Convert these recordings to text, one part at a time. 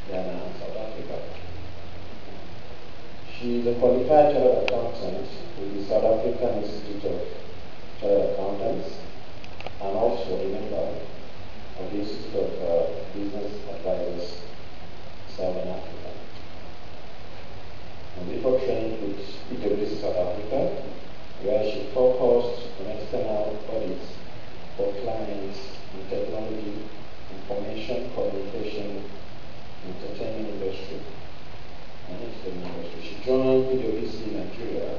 Ghana, and South Africa. She is a qualified chartered accountant with the South African Institute of Chartered Accountants and also a member of the Institute of Business Advisors, Southern Africa. And before training with PwC South Africa, where she focused on external audits for clients in technology, information, communication, entertainment industry, and entertainment industry. She joined PwC in Nigeria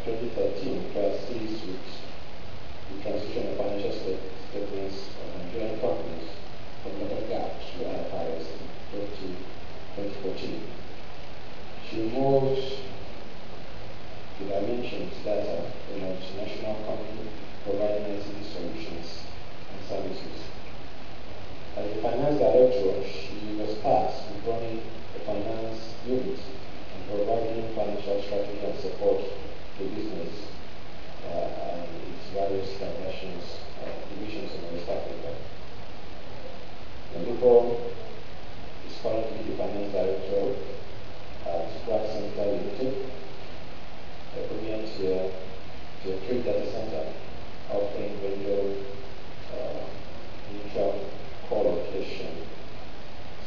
2013 to assist with the transition of financial statements of Nigerian companies from legal GAAP to IFRS in 2014. She moved to Dimensions Data, a multinational company providing ICT solutions and services. As a finance director, she was tasked with running the finance unit and providing financial strategy and support to business and its various transactions, divisions in West Africa. And before, is currently the finance director at Squad Center Limited, a premier tier 3 data center offering vendor neutral co-location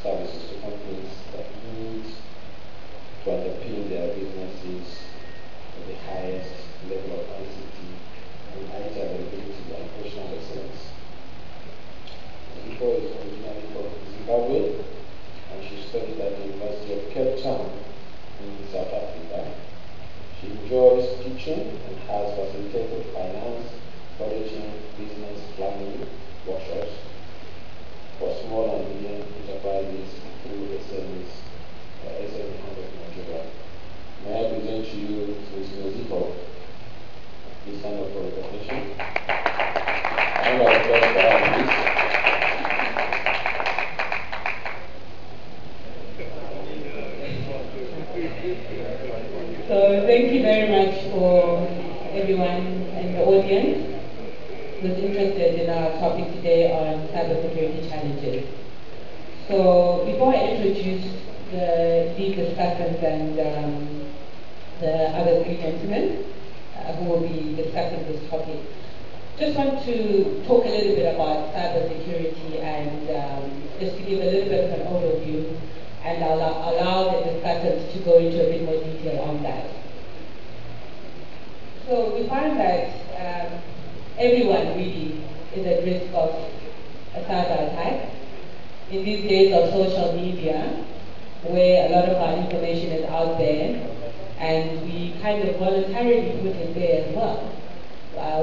services to companies that need to underpin their businesses at the highest level of ICT and IT availability and operational excellence. Before is originally from Zimbabwe, and she studied at the University of Cape Town in South Africa. She enjoys teaching and has facilitated finance, budgeting, business planning workshops for small and medium enterprises through SMEs, SME Hand of Nigeria. May I present to you Ms. Noziko. Please stand up for recognition. I'm going to applause for her, please. So thank you very much for everyone in the audience who's interested in our topic today on cybersecurity challenges. So before I introduce the lead discussants and the other three gentlemen who will be discussing this topic, just want to talk a little bit about cybersecurity and just to give a little bit of an overview, and I'll allow the discussants to go into a bit more detail on that. So we find that everyone really is at risk of a cyber attack. In these days of social media, where a lot of our information is out there, and we kind of voluntarily put it there as well,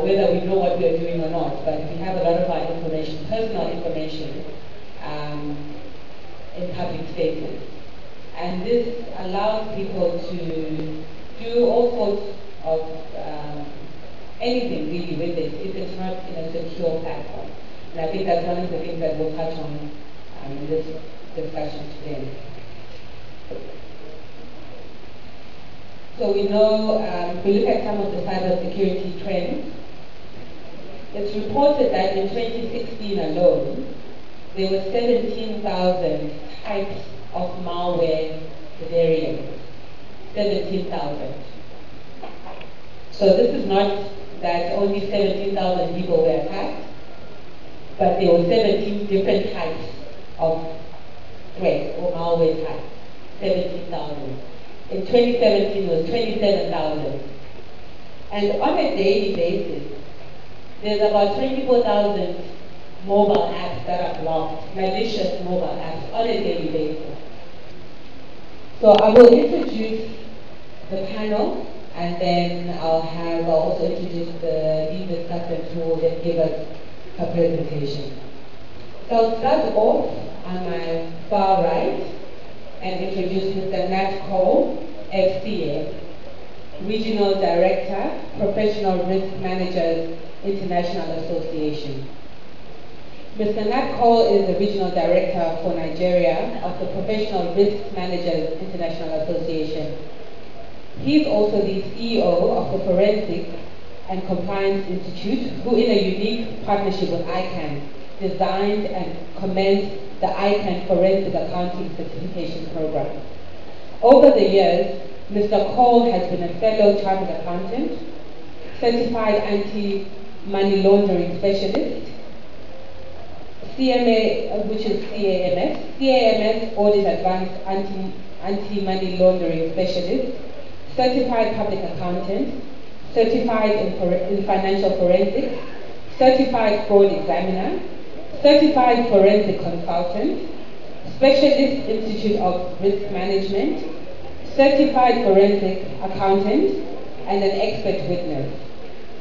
whether we know what we are doing or not, but we have a lot of our information, personal information, in public spaces. And this allows people to do all sorts of anything really with it if it's not in a secure platform. And I think that's one of the things that we'll touch on in this discussion today. So we know, if we look at some of the cybersecurity trends, it's reported that in 2016 alone, there were 17,000 types of malware variants. 17,000. So this is not that only 17,000 people were attacked, but there were 17 different types of threats or malware types. 17,000. In 2017 it was 27,000. And on a daily basis, there's about 24,000 mobile apps that are blocked, malicious mobile apps on a daily basis. So I will introduce the panel, and then I'll also introduce the lead discussant who will then give us her presentation. So I'll start off on my far right and introduce Mr. Nat Cole, FCA, Regional Director, Professional Risk Managers International Association. Mr. Nat Cole is the Regional Director for Nigeria of the Professional Risk Managers International Association. He is also the CEO of the Forensic and Compliance Institute, who in a unique partnership with ICAN, designed and commenced the ICAN Forensic Accounting Certification Program. Over the years, Mr. Cole has been a fellow chartered accountant, certified anti-money laundering specialist, CMA, which is CAMS, Audit Advanced Anti-Money Laundering Specialist, certified public accountant, certified in financial forensics, certified fraud examiner, certified forensic consultant, specialist Institute of Risk Management, certified forensic accountant, and an expert witness.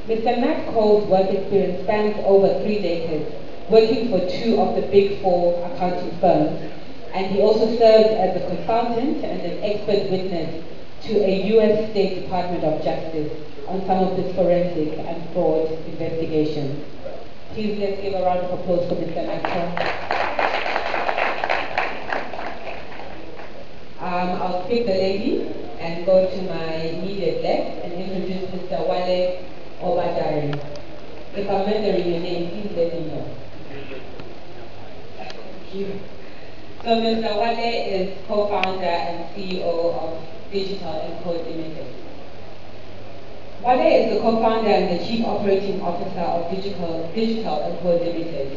Mr. Nat Cole's work experience spans over 3 decades, working for 2 of the Big 4 accounting firms, and he also served as a consultant and an expert witness to a U.S. State Department of Justice on some of his forensic and fraud investigations. Please let's give a round of applause for Mr. Nat Cole. I'll pick the lady and go to my immediate left and introduce Mr. Wale Obadari. If I'm murdering your name, please let me know. Thank you. So Mr. Wale is co-founder and CEO of Digital & Code Limited. Wale is the co-founder and the chief operating officer of Digital & Code Limited.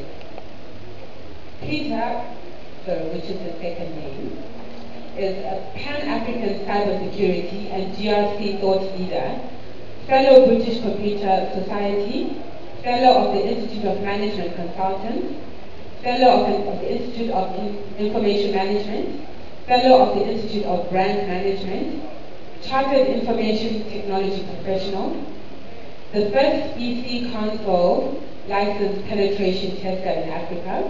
Peter, which is his second name, is a Pan-African cybersecurity and GRC thought leader, fellow British Computer Society, fellow of the Institute of Management Consultants, fellow of the Institute of Information Management, fellow of the Institute of Brand Management, chartered information technology professional, the first EC Council licensed penetration tester in Africa,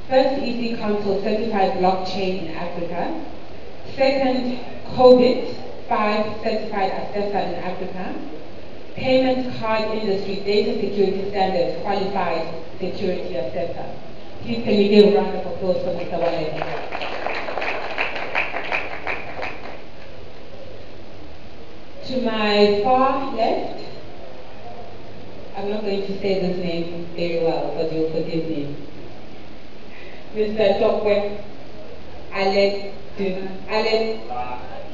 first EC Council certified blockchain in Africa, second COVID-5 certified assessor in Africa, payment card industry data security standards qualified security assessor. Please can you give a round of applause for Mr. Wale. To my far left, I'm not going to say this name very well, but you'll forgive me. Mr. Tokwe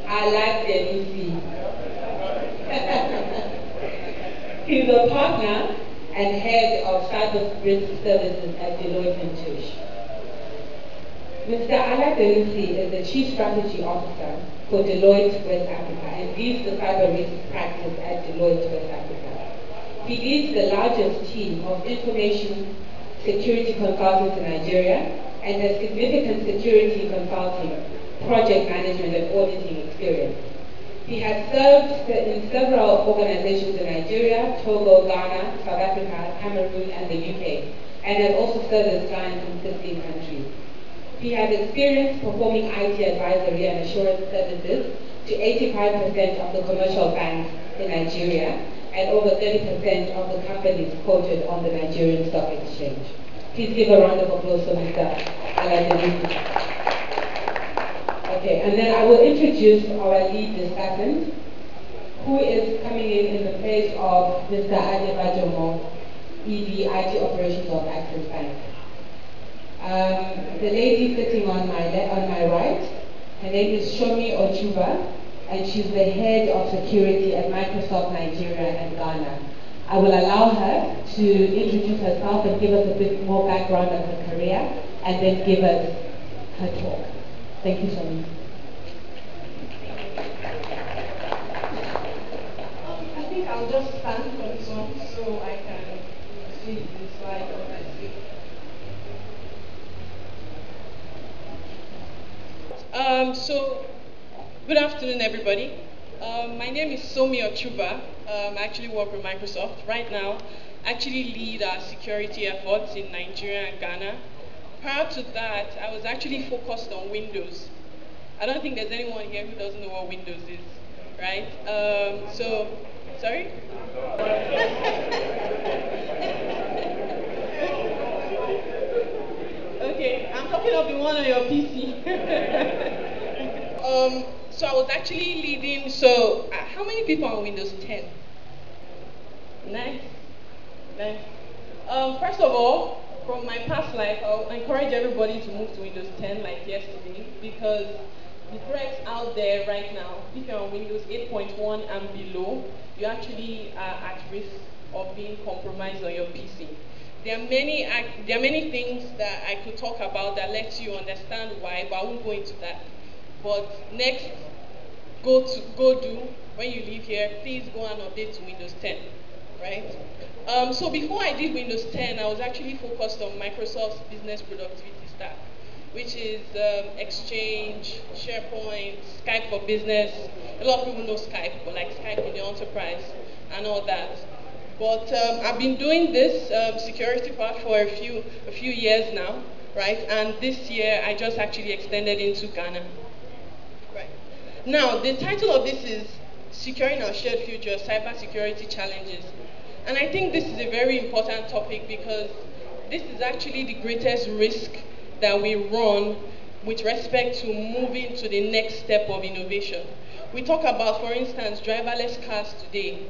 Aladelusi. He's a partner and head of cyber risk services at Deloitte & Touche. Mr. Aladelusi is the chief strategy officer for Deloitte West Africa and leads the cyber risk practice at Deloitte West Africa. He leads the largest team of information security consultants in Nigeria and has significant security consulting, project management and auditing experience. He has served in several organizations in Nigeria, Togo, Ghana, South Africa, Cameroon and the UK, and has also served as client in 15 countries. He has experience performing IT advisory and assurance services to 85% of the commercial banks in Nigeria and over 30% of the companies quoted on the Nigerian Stock Exchange. Please give a round of applause for Mr. Aladelusi. Okay, and then I will introduce our lead discussant, who is coming in the place of Mr. Adebajomo, ED IT Operations of Access Bank. The lady sitting on my right, her name is Shomi Ochuba, and she's the head of security at Microsoft Nigeria and Ghana. I will allow her to introduce herself and give us a bit more background on her career, and then give us her talk. Thank you so much. I think I'll just stand for this one so I can see the slide on my screen. Good afternoon, everybody. My name is Somi Ochuba. I actually work with Microsoft. Right now, I actually lead our security efforts in Nigeria and Ghana. Prior to that, I was actually focused on Windows. I don't think there's anyone here who doesn't know what Windows is, right? Sorry? Okay, I'm talking of the one on your PC. So I was actually leading, how many people are on Windows 10? Nice. First of all, from my past life, I'll encourage everybody to move to Windows 10 like yesterday, because the threats out there right now, if you're on Windows 8.1 and below, you actually are at risk of being compromised on your PC. There are many things that I could talk about that lets you understand why, but I won't go into that. But next, go do, when you leave here, please go and update to Windows 10, right? So before I did Windows 10, I was actually focused on Microsoft's business productivity stack, which is Exchange, SharePoint, Skype for Business. A lot of people know Skype, but like Skype in the enterprise and all that. But I've been doing this security part for a few years now, right? And this year I just actually extended into Ghana. Right. Now the title of this is Securing Our Shared Future: Cybersecurity Challenges. And I think this is a very important topic because this is actually the greatest risk that we run with respect to moving to the next step of innovation. We talk about, for instance, driverless cars today.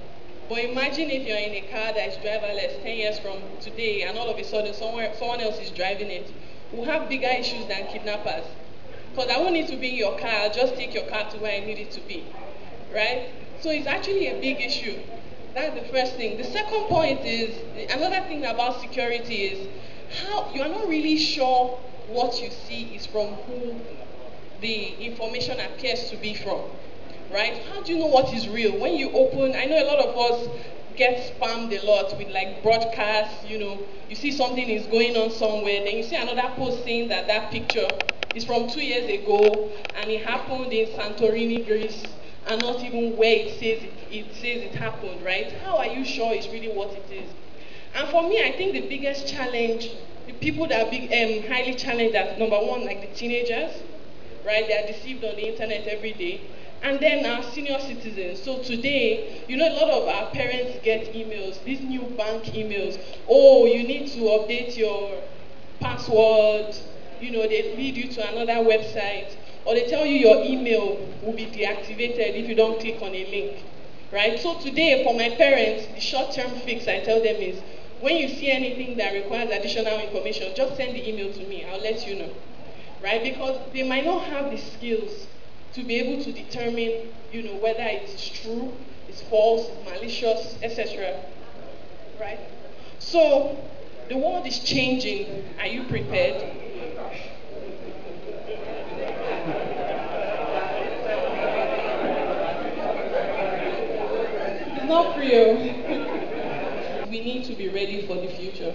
But imagine if you're in a car that is driverless 10 years from today and all of a sudden someone else is driving it. We'll have bigger issues than kidnappers. Because I won't need to be in your car, I'll just take your car to where I need it to be. Right? So it's actually a big issue. That's the first thing. The second point is, another thing about security is how you are not really sure what you see is from who the information appears to be from. Right? How do you know what is real? When you open, I know a lot of us get spammed a lot with like broadcasts, you see something is going on somewhere, then you see another post saying that that picture is from 2 years ago and it happened in Santorini, Greece, and not even where it says it happened, right? How are you sure it's really what it is? And for me, I think the biggest challenge, the people that are highly challenged are, number one, like the teenagers, right? They are deceived on the internet every day. And then our senior citizens. So today, a lot of our parents get emails, these new bank emails. Oh, you need to update your password. They lead you to another website. Or they tell you your email will be deactivated if you don't click on a link. Right? So today, for my parents, the short-term fix I tell them is, when you see anything that requires additional information, just send the email to me. I'll let you know. Right? Because they might not have the skills to be able to determine, whether it's true, it's false, it's malicious, etc. Right? So, the world is changing. Are you prepared? It's not real. We need to be ready for the future.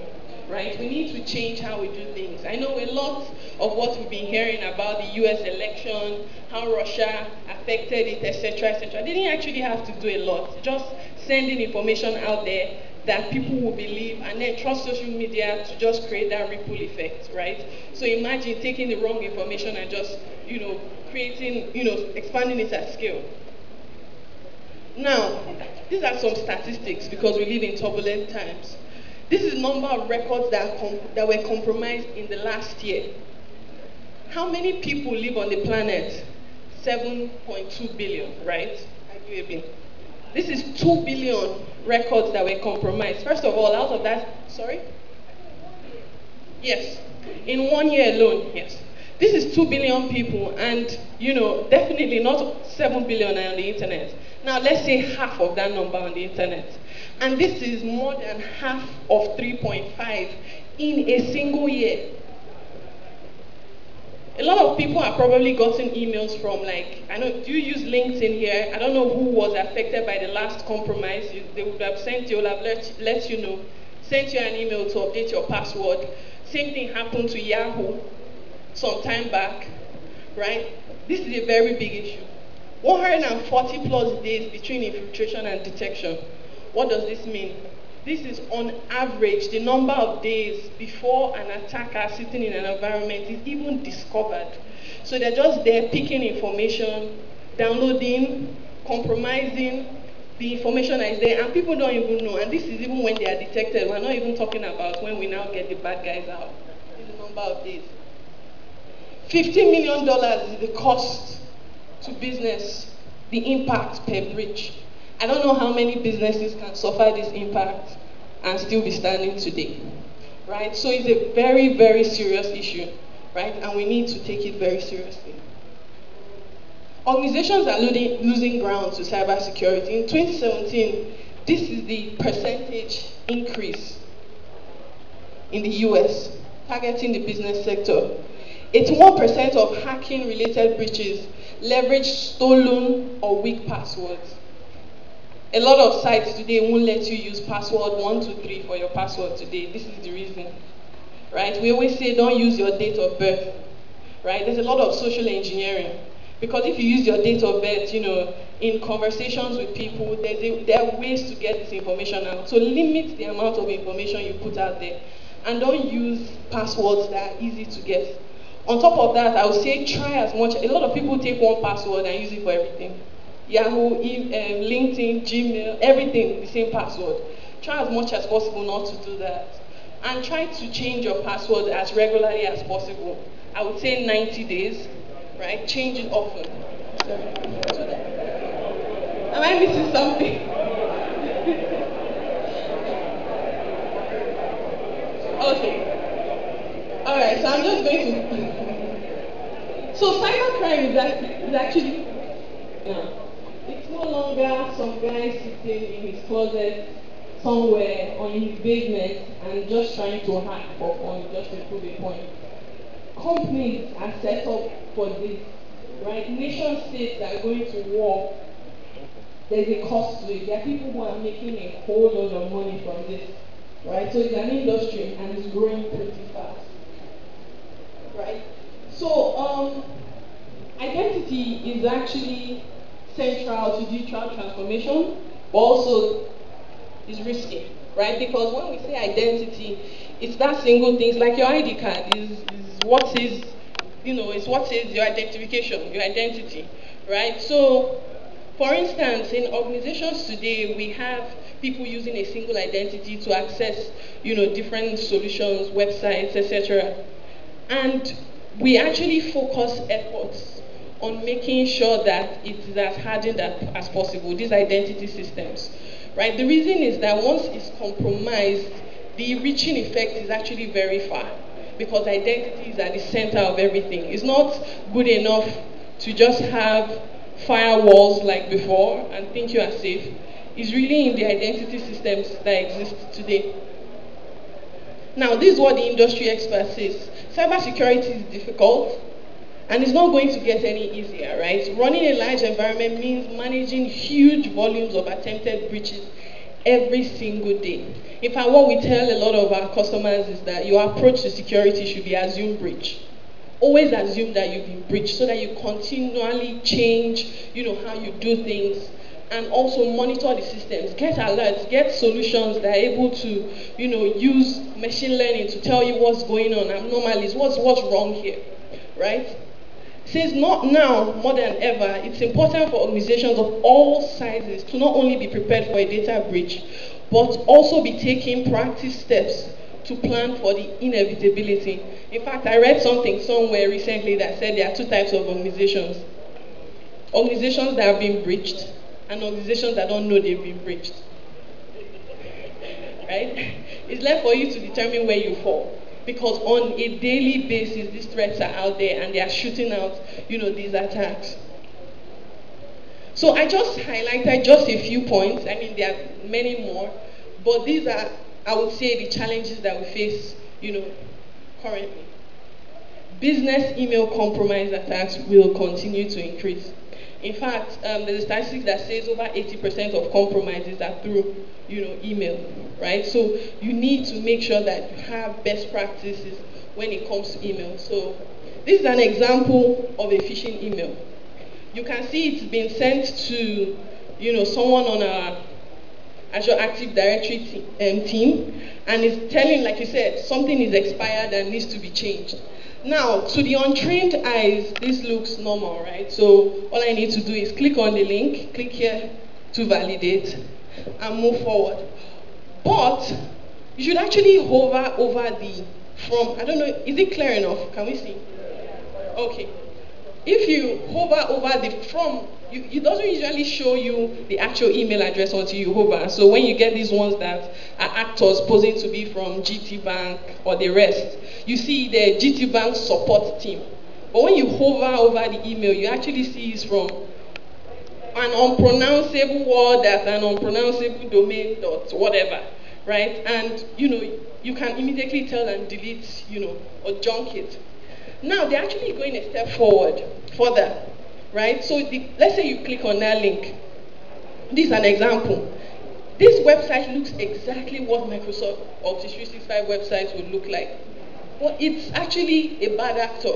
Right? We need to change how we do things. I know a lot of what we've been hearing about the US election, how Russia affected it, etc., etc. They didn't actually have to do a lot. Just sending information out there that people will believe and then trust social media to just create that ripple effect, right? So imagine taking the wrong information and just, creating, expanding it at scale. Now, these are some statistics because we live in turbulent times. This is the number of records that were compromised in the last year. How many people live on the planet? 7.2 billion, right? Arguably. This is 2 billion records that were compromised. First of all, out of that, sorry? Yes. In 1 year alone, yes. This is 2 billion people and, definitely not 7 billion are on the internet. Now, let's say half of that number on the internet. And this is more than half of 3.5 in a single year. A lot of people have probably gotten emails from do you use LinkedIn here? I don't know who was affected by the last compromise. They would have sent you, let you know, sent you an email to update your password. Same thing happened to Yahoo some time back, right? This is a very big issue. 140 plus days between infiltration and detection. What does this mean? This is on average the number of days before an attacker sitting in an environment is even discovered. So they're just there picking information, downloading, compromising the information that is there, and people don't even know. And this is even when they are detected. We're not even talking about when we now get the bad guys out. This is the number of days. $50 million is the cost to business, the impact per breach. I don't know how many businesses can suffer this impact and still be standing today. right? So it's a very, very serious issue, right? And we need to take it very seriously. Organizations are losing ground to cybersecurity. In 2017, this is the percentage increase in the US, targeting the business sector. 81% of hacking-related breaches leverage stolen or weak passwords. A lot of sites today won't let you use password 123 for your password today. This is the reason, right? We always say don't use your date of birth, right? There's a lot of social engineering. Because if you use your date of birth, in conversations with people, there are ways to get this information out. So limit the amount of information you put out there. And don't use passwords that are easy to get. On top of that, I would say try as much. A lot of people take one password and use it for everything. Yahoo, LinkedIn, Gmail, everything, the same password. Try as much as possible not to do that. And try to change your password as regularly as possible. I would say 90 days, right? Change it often. Am I missing something? Okay. Alright, so I'm just going to... So cybercrime is actually... It's no longer some guy sitting in his closet somewhere on his basement and just trying to hack for fun, just to prove a point. Companies are set up for this, right? Nation states that are going to war, there's a cost to it. There are people who are making a whole lot of money from this, right? So it's an industry and it's growing pretty fast, right? So identity is actually central to digital transformation, but also is risky, right? Because when we say identity, it's that single thing. It's like your ID card is what is, it's what is your identification, your identity, right? So, for instance, in organizations today, we have people using a single identity to access, different solutions, websites, etc. And we actually focus efforts on making sure that it is as hardened as possible, these identity systems, right? The reason is that once it's compromised, the reaching effect is actually very far because identity is at the center of everything. It's not good enough to just have firewalls like before and think you are safe. It's really in the identity systems that exist today. Now, this is what the industry expert says. Cybersecurity is difficult, and it's not going to get any easier, right? Running a large environment means managing huge volumes of attempted breaches every single day. In fact, what we tell a lot of our customers is that your approach to security should be assume breach. Always assume that you've been breached so that you continually change, how you do things, and also monitor the systems. Get alerts, get solutions that are able to, use machine learning to tell you what's going on, anomalies, what's wrong here, right? Says not now more than ever, it's important for organizations of all sizes to not only be prepared for a data breach, but also be taking proactive steps to plan for the inevitability. In fact, I read something somewhere recently that said there are two types of organizations. Organizations that have been breached and organizations that don't know they've been breached. Right? It's left for you to determine where you fall. Because on a daily basis, these threats are out there and they are shooting out, these attacks. So I just highlighted just a few points. I mean, there are many more, but these are, I would say, the challenges that we face, currently. Business email compromise attacks will continue to increase. In fact, there's a statistic that says over 80% of compromises are through, email, right? So you need to make sure that you have best practices when it comes to email. So this is an example of a phishing email. You can see it's been sent to, someone on our Azure Active Directory team, and it's telling, like you said, something is expired and needs to be changed. Now, to the untrained eyes, this looks normal, right? So all I need to do is click on the link, click here to validate, and move forward. But you should actually hover over I don't know, is it clear enough? Can we see? Okay. if you hover over the from, it doesn't usually show you the actual email address until you hover. So when you get these ones that are actors posing to be from GT Bank or the rest, you see the GT Bank support team. But when you hover over the email, you actually see it's from an unpronounceable word that's an unpronounceable domain dot whatever, right? And you can immediately tell and delete, or junk it. Now they're actually going a step further, right? So let's say you click on that link. This is an example. This website looks exactly what Microsoft Office 365 websites would look like. But it's actually a bad actor.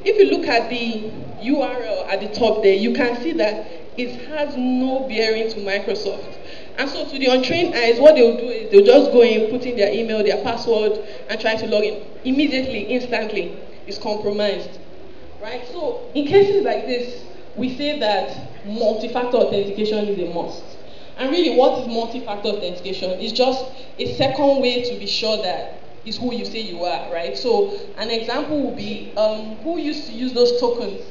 If you look at the URL at the top there, you can see that it has no bearing to Microsoft. And so to the untrained eyes, what they'll do is they'll just go in, put in their email, their password, and try to log in. Immediately, instantly, it's compromised. Right? So in cases like this, we say that multi-factor authentication is a must. And really, what is multi-factor authentication? It's just a second way to be sure that it's who you say you are, right? So an example would be who used to use those tokens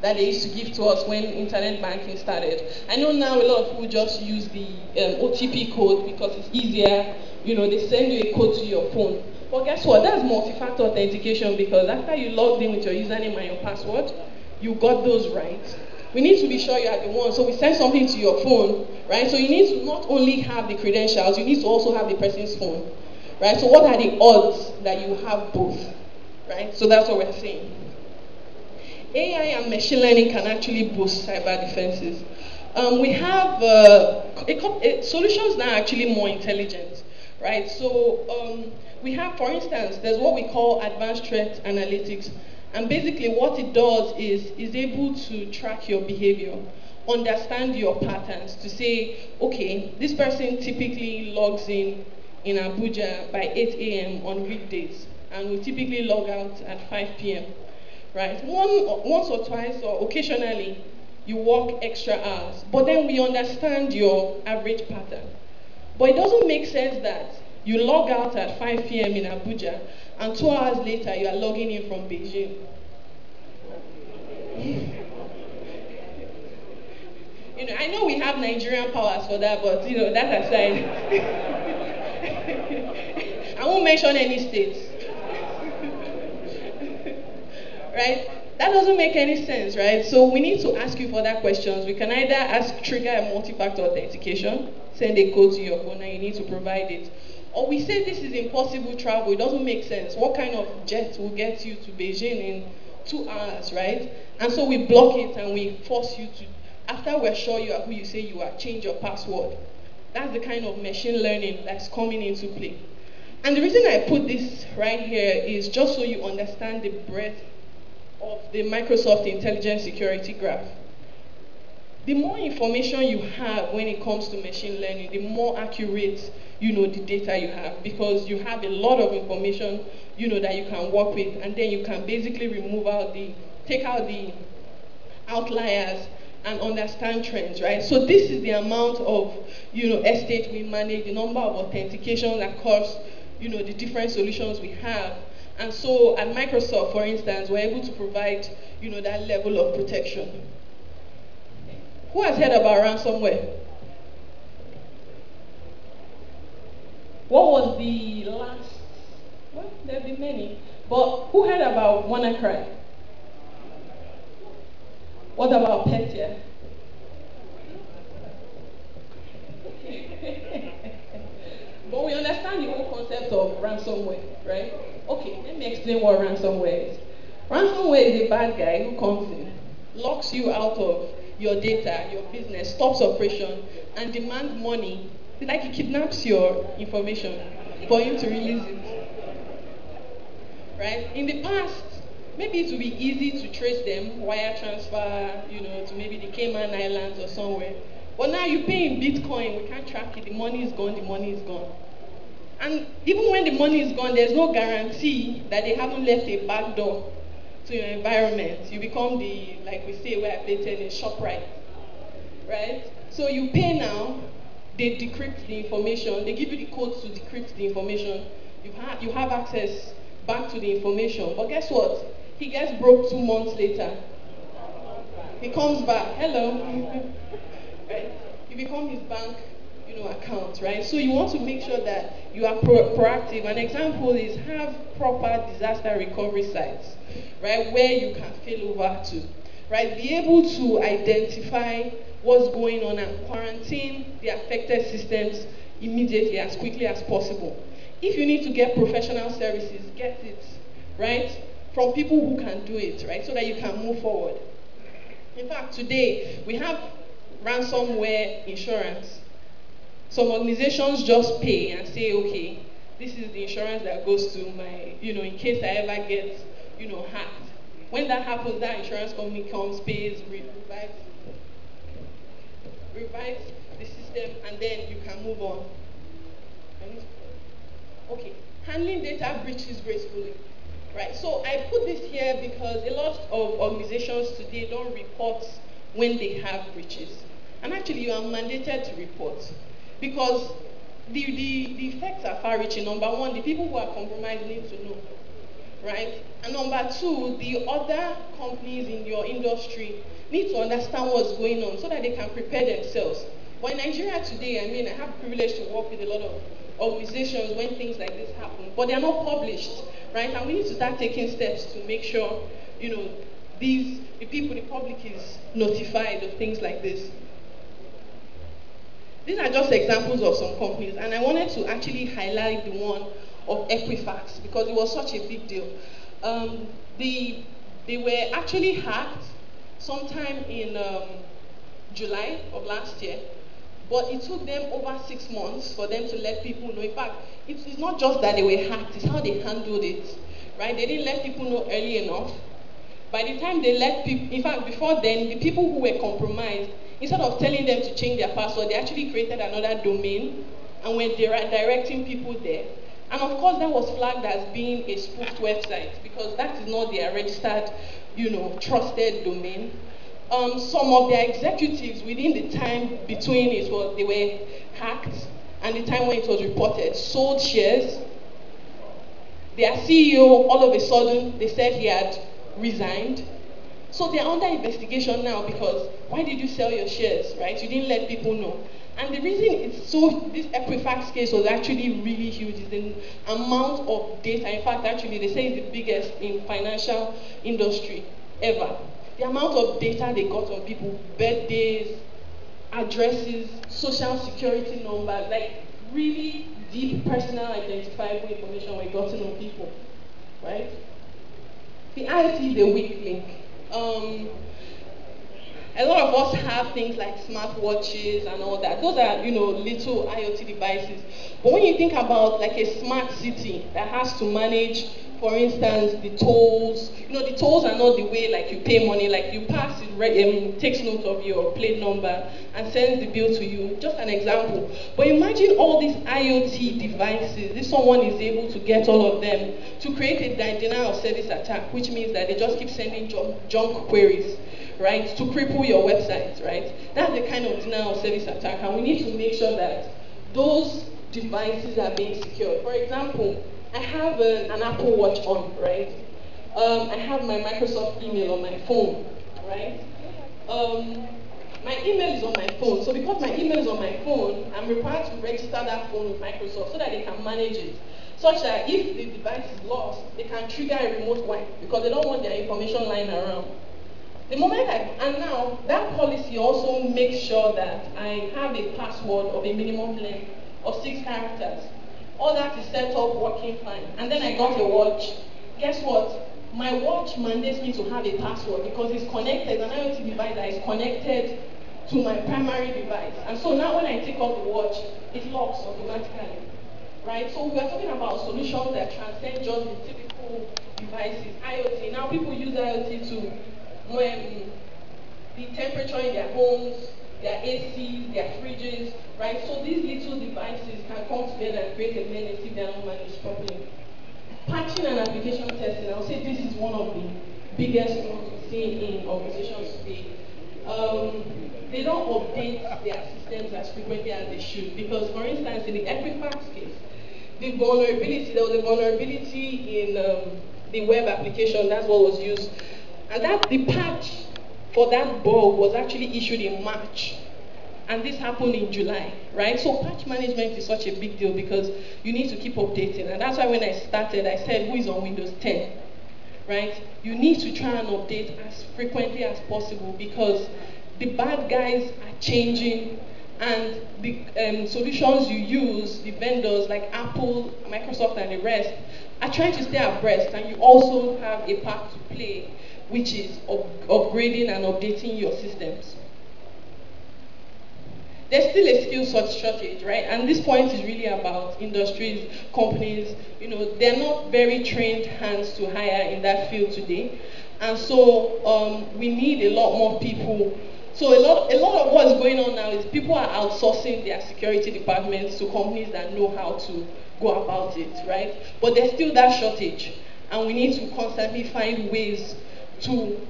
that they used to give to us when internet banking started. I know now a lot of people just use the OTP code because it's easier. They send you a code to your phone. But guess what? That's multi-factor authentication, because after you logged in with your username and your password, you got those right. We need to be sure you are the one. So we send something to your phone, right? So you need to not only have the credentials, you need to also have the person's phone, right? So what are the odds that you have both, right? So that's what we're saying. AI and machine learning can actually boost cyber defenses. We have solutions that are actually more intelligent, right? So we have, for instance, there's what we call advanced threat analytics. And basically what it does is able to track your behavior, understand your patterns, to say, okay, this person typically logs in Abuja by 8 a.m. on weekdays, and will typically log out at 5 p.m. Right? Once or twice or occasionally, you work extra hours. But then we understand your average pattern. But it doesn't make sense that you log out at 5 p.m. in Abuja, and 2 hours later, you are logging in from Beijing. I know we have Nigerian powers for that, but that aside, I won't mention any states. Right? That doesn't make any sense, right? So we need to ask you further questions. We can either trigger a multi-factor authentication, send a code to your phone, and you need to provide it. Or we say this is impossible travel, it doesn't make sense. What kind of jet will get you to Beijing in 2 hours, right? And so we block it and we force you to, after we're sure you are who you say you are, change your password. That's the kind of machine learning that's coming into play. And the reason I put this right here is just so you understand the breadth of the Microsoft Intelligent Security Graph. The more information you have when it comes to machine learning, the more accurate, the data you have, because you have a lot of information, that you can work with, and then you can basically take out the outliers and understand trends, right? So this is the amount of, estate we manage, the number of authentications across, the different solutions we have. And so at Microsoft, for instance, we're able to provide, that level of protection. Who has heard about ransomware? What was the last? Well, there have been many. But who heard about WannaCry? What about Petya? But we understand the whole concept of ransomware, right? Okay, let me explain what ransomware is. Ransomware is a bad guy who comes in, locks you out of your data, your business, stops operation, and demands money. It's like he kidnaps your information for him to release it. Right? In the past, maybe it would be easy to trace them, wire transfer, to maybe the Cayman Islands or somewhere. But now you pay in Bitcoin, we can't track it, the money is gone, the money is gone. And even when the money is gone, there's no guarantee that they haven't left a back door to your environment. You become like we say, where I play tennis, ShopRite. Right? So you pay now, they decrypt the information, they give you the codes to decrypt the information. You have access back to the information. But guess what? He gets broke 2 months later. he comes back, hello, right? You become his bank, account, right? So you want to make sure that you are proactive. An example is have proper disaster recovery sites, right, where you can fail over to, right? Be able to identify what's going on and quarantine the affected systems immediately, as quickly as possible. If you need to get professional services, get it, right, from people who can do it, right, so that you can move forward. In fact, today, we have ransomware insurance. Some organizations just pay and say, okay, this is the insurance that goes to my, in case I ever get, hacked. When that happens, that insurance company comes, pays, revives the system, and then you can move on. Okay, handling data breaches gracefully. Right, so I put this here because a lot of organizations today don't report when they have breaches. And actually, you are mandated to report because the effects are far-reaching. Number one, the people who are compromised need to know, right? And number two, the other companies in your industry need to understand what's going on so that they can prepare themselves. But in Nigeria today, I have the privilege to work with a lot of organizations when things like this happen, but they are not published, right? And we need to start taking steps to make sure, the public is notified of things like this. These are just examples of some companies, and I wanted to actually highlight the one of Equifax because it was such a big deal. They were actually hacked sometime in July of last year. But it took them over 6 months for them to let people know. In fact, it's not just that they were hacked, it's how they handled it, right? They didn't let people know early enough. By the time they let people, in fact, before then, the people who were compromised, instead of telling them to change their password, they actually created another domain and were directing people there. And of course, that was flagged as being a spoofed website because that is not their registered, trusted domain. Some of their executives within the time between they were hacked and the time when it was reported sold shares. Their CEO, all of a sudden, they said he had resigned. So they're under investigation now because why did you sell your shares, right? You didn't let people know. And the reason this Equifax case was actually really huge is the amount of data. In fact, actually, they say it's the biggest in financial industry ever. The amount of data they got on people, birthdays, addresses, social security numbers, like really deep personal identifiable information were gotten on people, right? The IoT is a weak link. A lot of us have things like smartwatches and all that. Those are, little IoT devices. But when you think about like a smart city that has to manage, for instance, the tolls, the tolls are not the way like you pay money, like you pass it, takes note of your plate number and sends the bill to you. Just an example. But imagine all these IoT devices, if someone is able to get all of them to create a denial of service attack, which means that they just keep sending junk queries, right, to cripple your website, right? That's the kind of denial of service attack, and we need to make sure that those devices are being secured. For example, I have an Apple Watch on, right? I have my Microsoft email on my phone, right? My email is on my phone. So because my email is on my phone, I'm required to register that phone with Microsoft so that they can manage it. Such that if the device is lost, they can trigger a remote wipe because they don't want their information lying around. The moment and now that policy also makes sure that I have a password of a minimum length of 6 characters. All that is set up working fine. And then I got a watch. Guess what? My watch mandates me to have a password because it's connected, an IoT device that is connected to my primary device. And so now when I take off the watch, it locks automatically. Right? So we are talking about solutions that transcend just the typical devices. IoT. Now people use IoT to the temperature in their homes, their ACs, their fridges, right? So these little devices can come together and create a menace if they are not managed properly. Patching and application testing, I would say this is one of the biggest ones we see in organizations today. They don't update their systems as frequently as they should because, for instance, in the Equifax case, there was a vulnerability in the web application, that's what was used. And that the patch for that bug was actually issued in March. And this happened in July, right? So patch management is such a big deal because you need to keep updating. And that's why when I started, I said, who is on Windows 10, right? You need to try and update as frequently as possible because the bad guys are changing and the solutions you use, the vendors like Apple, Microsoft, and the rest, are trying to stay abreast. And you also have a part to play, which is upgrading and updating your systems. There's still a skill shortage, right? And this point is really about industries, companies, they're not very trained hands to hire in that field today. And so we need a lot more people. So a lot of what's going on now is people are outsourcing their security departments to companies that know how to go about it, right? But there's still that shortage. And we need to constantly find ways to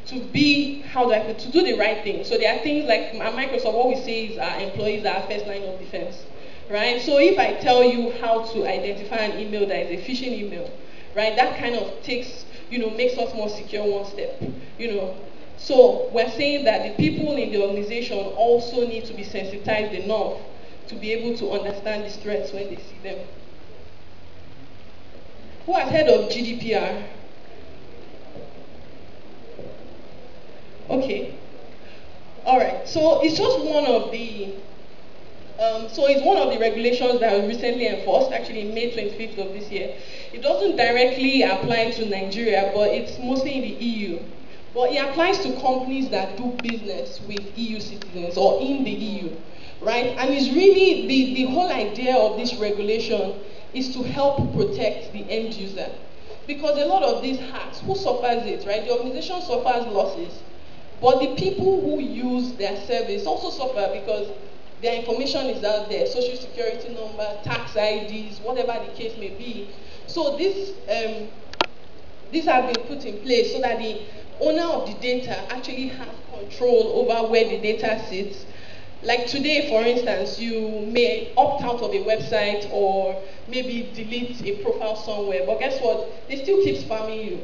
do the right thing. So there are things like at Microsoft, what we say is our employees are our first line of defense, right? So if I tell you how to identify an email that is a phishing email, right, that kind of takes, makes us more secure one step, So we're saying that the people in the organization also need to be sensitized enough to be able to understand these threats when they see them. Who has heard of GDPR? Okay. All right. So it's just one of the. It's one of the regulations that was recently enforced, actually in May 25th of this year. It doesn't directly apply to Nigeria, but it's mostly in the EU. But it applies to companies that do business with EU citizens or in the EU, right? And it's really the whole idea of this regulation is to help protect the end user, because a lot of these hacks, who suffers it, right? The organization suffers losses. But the people who use their service also suffer because their information is out there, social security number, tax IDs, whatever the case may be. So these have been put in place so that the owner of the data actually has control over where the data sits. Like today, for instance, you may opt out of a website or maybe delete a profile somewhere, but guess what? They still keep spamming you.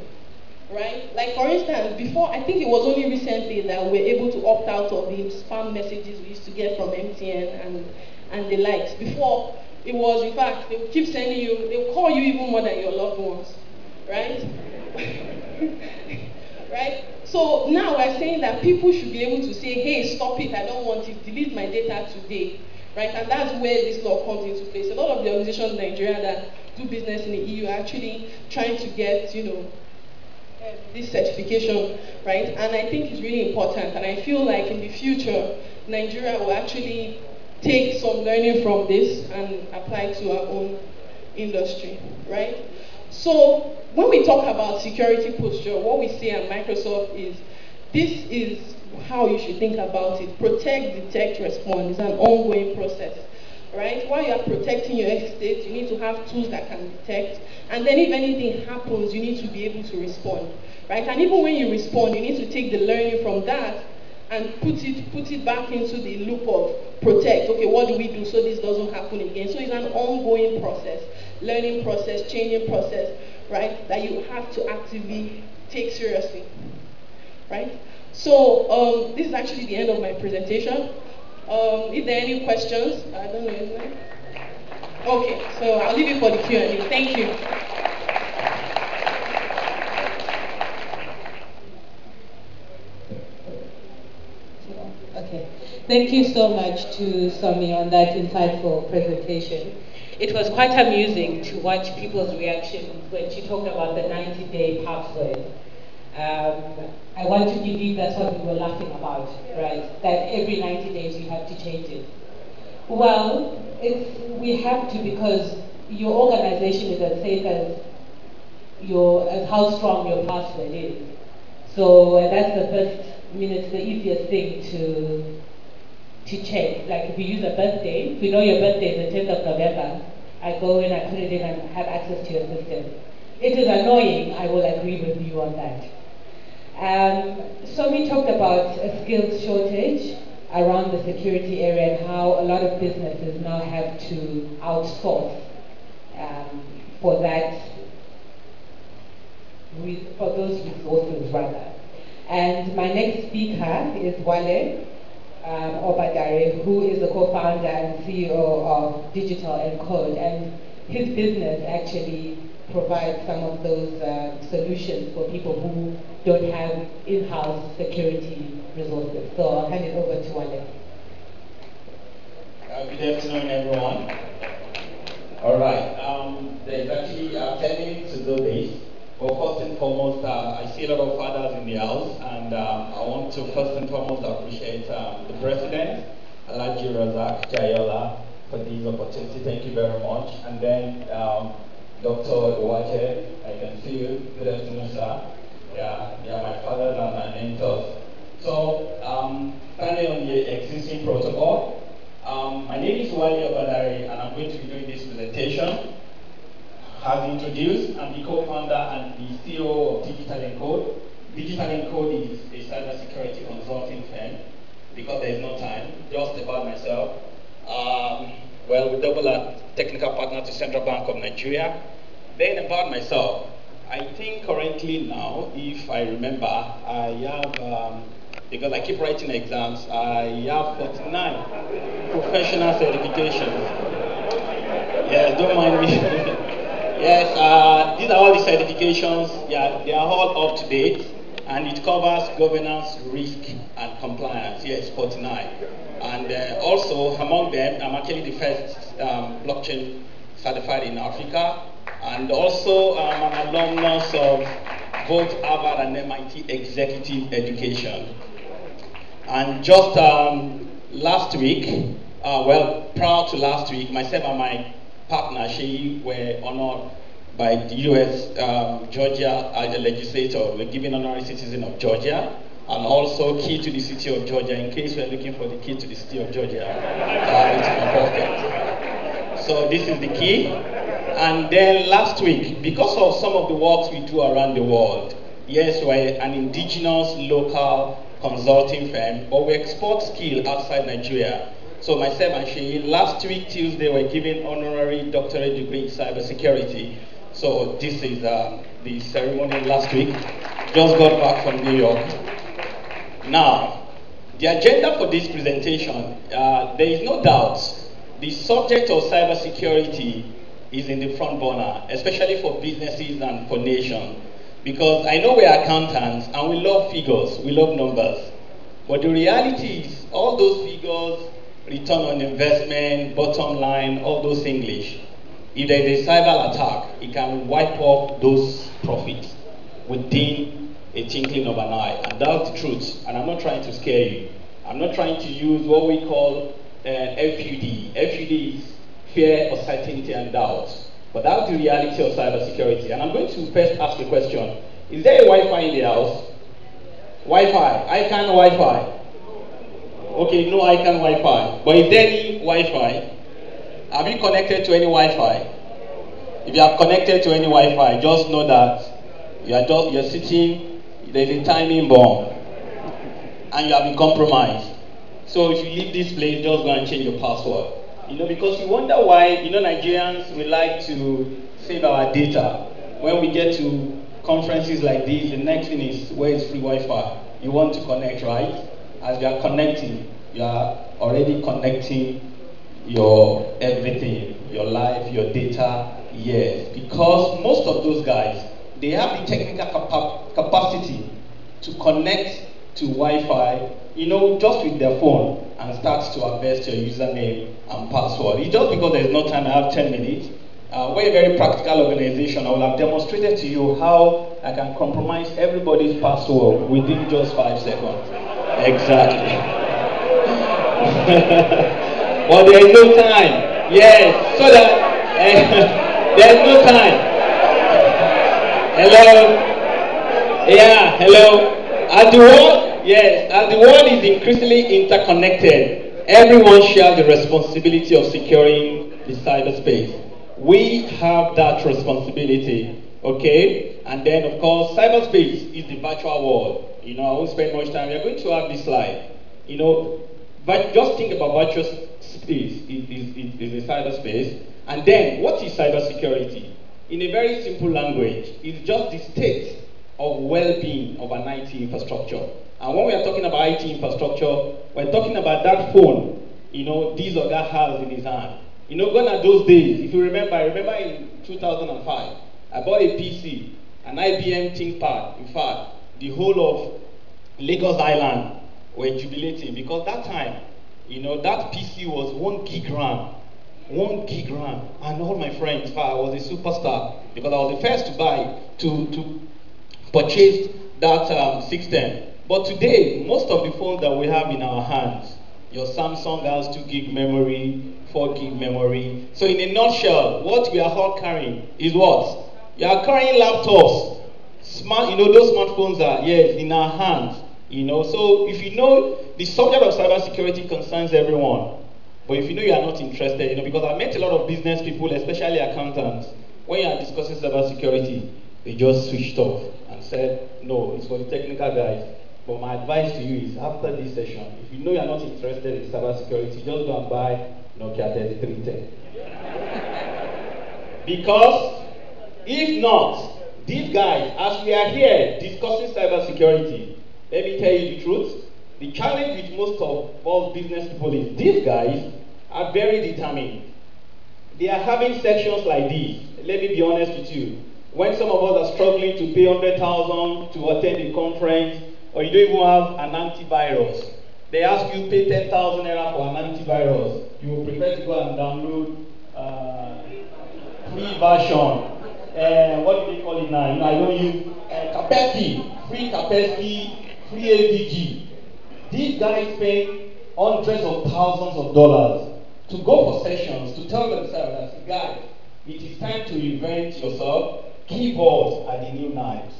Right? Like for instance, before, I think it was only recently that we were able to opt out of the spam messages we used to get from MTN and the likes. Before, it was, in fact, they would keep sending you, they would call you even more than your loved ones. Right? Right? So now we're saying that people should be able to say, hey, stop it, I don't want it, delete my data today. Right? And that's where this law comes into place. A lot of the organizations in Nigeria that do business in the EU are actually trying to get, this certification, right? And I think it's really important, and I feel like in the future, Nigeria will actually take some learning from this and apply to our own industry, right? So when we talk about security posture, what we say at Microsoft is, this is how you should think about it. Protect, detect, respond. It's an ongoing process. Right? While you are protecting your estate, you need to have tools that can detect. And then if anything happens, you need to be able to respond. Right? And even when you respond, you need to take the learning from that and put it back into the loop of protect. Okay, what do we do so this doesn't happen again? So it's an ongoing process, learning process, changing process, right? That you have to actively take seriously. Right? So this is actually the end of my presentation. If there are any questions, I don't know, isn't it? Okay, so I'll leave it for the Q&A. Thank you. Okay. Thank you so much to Somi on that insightful presentation. It was quite amusing to watch people's reactions when she talked about the 90-day password. I want to believe that's what we were laughing about, right? That every 90 days you have to change it. Well, we have to, because your organization is as safe as how strong your password is. So that's the first, it's the easiest thing to check. Like if you use a birthday, if you know your birthday is the 10th of November, I go in, I put it in and have access to your system. It is annoying, I will agree with you on that. So we talked about a skills shortage around the security area and how a lot of businesses now have to outsource for those resources rather. And my next speaker is Wale Obadare, who is the co-founder and CEO of Digital and Code. And his business actually provides some of those solutions for people who don't have in-house security resources. So I'll hand it over to Wale. Good afternoon, everyone. All right. There's actually 10 minutes to do this. But first and foremost, I see a lot of fathers in the house, and I want to first and foremost appreciate the President, Alhaji Razak Jayola, for this opportunity. Thank you very much. And then Dr. Uwaje, I can see you. Good afternoon, sir. Yeah, my father and my mentors. So, standing on the existing protocol, my name is Wale Obadare, and I'm going to be doing this presentation. As introduced, I'm the co-founder and the CEO of Digital and Code. Digital and Code is a cybersecurity consulting firm. Because there is no time, just about myself. Well, we double our technical partner to Central Bank of Nigeria. Then about myself, I think currently now, if I remember, I have, because I keep writing exams, I have 49 professional certifications. Yeah, don't mind me. Yes, these are all the certifications. Yeah, they are all up to date, and it covers governance, risk, and compliance. Yes, 49. And also among them, I'm actually the first blockchain certified in Africa, and also I'm an alumnus of both Harvard and MIT executive education. And just last week, well, prior to last week, myself and my partner, she were honored by the U.S. Georgia as a legislator. We're given honorary citizen of Georgia, and also key to the city of Georgia, in case we're looking for the key to the city of Georgia. It's in my pocket. So this is the key. And then last week, because of some of the works we do around the world, yes, we're an indigenous local consulting firm, but we export skill outside Nigeria. So myself and she, last week Tuesday, were given honorary doctorate degree in cybersecurity. So this is the ceremony last week. Just got back from New York. Now, the agenda for this presentation, there is no doubt the subject of cybersecurity is in the front burner, especially for businesses and for nations. Because I know we're accountants and we love figures, we love numbers. But the reality is all those figures, return on investment, bottom line, all those English. If there is a cyber attack, it can wipe off those profits within a twinkling of an eye. And that's the truth. And I'm not trying to scare you. I'm not trying to use what we call FUD. FUD is fear, uncertainty, and doubt. But that's the reality of cybersecurity. And I'm going to first ask a question. Is there a Wi-Fi in the house? Wi-Fi. ICAN Wi-Fi. Okay, no ICAN Wi-Fi. But is there any Wi-Fi? Have you connected to any Wi-Fi? If you are connected to any Wi-Fi, just know that you're sitting, there's a timing bomb, and you have been compromised. So if you leave this place, just go and change your password. You know, because you wonder why, you know, Nigerians, we like to save our data. When we get to conferences like this, the next thing is, where is free Wi-Fi? You want to connect, right? As you are connecting, you are already connecting your everything, your life, your data, yes. Because most of those guys, they have the technical capacity to connect to Wi-Fi, you know, just with their phone and start to harvest your username and password. It's just because there's no time, I have 10 minutes. We're a very practical organization. I will have demonstrated to you how I can compromise everybody's password within just 5 seconds. Exactly. But there is no time. Yes, so that there's no time. Hello. Yeah, hello. As the world, yes, as the world is increasingly interconnected, everyone shares the responsibility of securing the cyberspace. We have that responsibility, okay? And then, of course, cyberspace is the virtual world. You know, I won't spend much time. We are going to have this slide. You know, but just think about virtual space is a cyberspace. And then, what is cybersecurity? In a very simple language, it's just the state of well-being of an IT infrastructure. And when we are talking about IT infrastructure, we're talking about that phone, this Oga has in his hand. Gone are those days. If you remember, I remember in 2005, I bought a PC, an IBM ThinkPad. In fact, the whole of Lagos Island were jubilating because that time, that PC was 1 gig RAM. 1 gig RAM. And all my friends, in fact, I was a superstar because I was the first to buy, to purchase that system. But today, most of the phones that we have in our hands, your Samsung has 2 gig memory, 4 gig memory. So in a nutshell, what we are all carrying is what? You are carrying laptops. Those smartphones are, yes, in our hands. So if the subject of cybersecurity concerns everyone. But if you are not interested, because I met a lot of business people, especially accountants, when you are discussing cybersecurity, they just switched off and said, no, it's for the technical guys. But my advice to you is, after this session, if you are not interested in cybersecurity, just go and buy Nokia 3310. Because if not, these guys, as we are here discussing cybersecurity, let me tell you the truth. The challenge with most of all business people is these guys are very determined. They are having sections like this. Let me be honest with you. When some of us are struggling to pay 100,000 to attend a conference, or you don't even have an antivirus, they ask you pay 10,000 naira for an antivirus. You will prefer to go and download free version. What do they call it now? I don't use Kaspersky, free Kaspersky, free AVG. These guys pay hundreds of thousands of dollars to go for sessions to tell themselves that, guys, it is time to reinvent yourself. Keyboards are the new knives.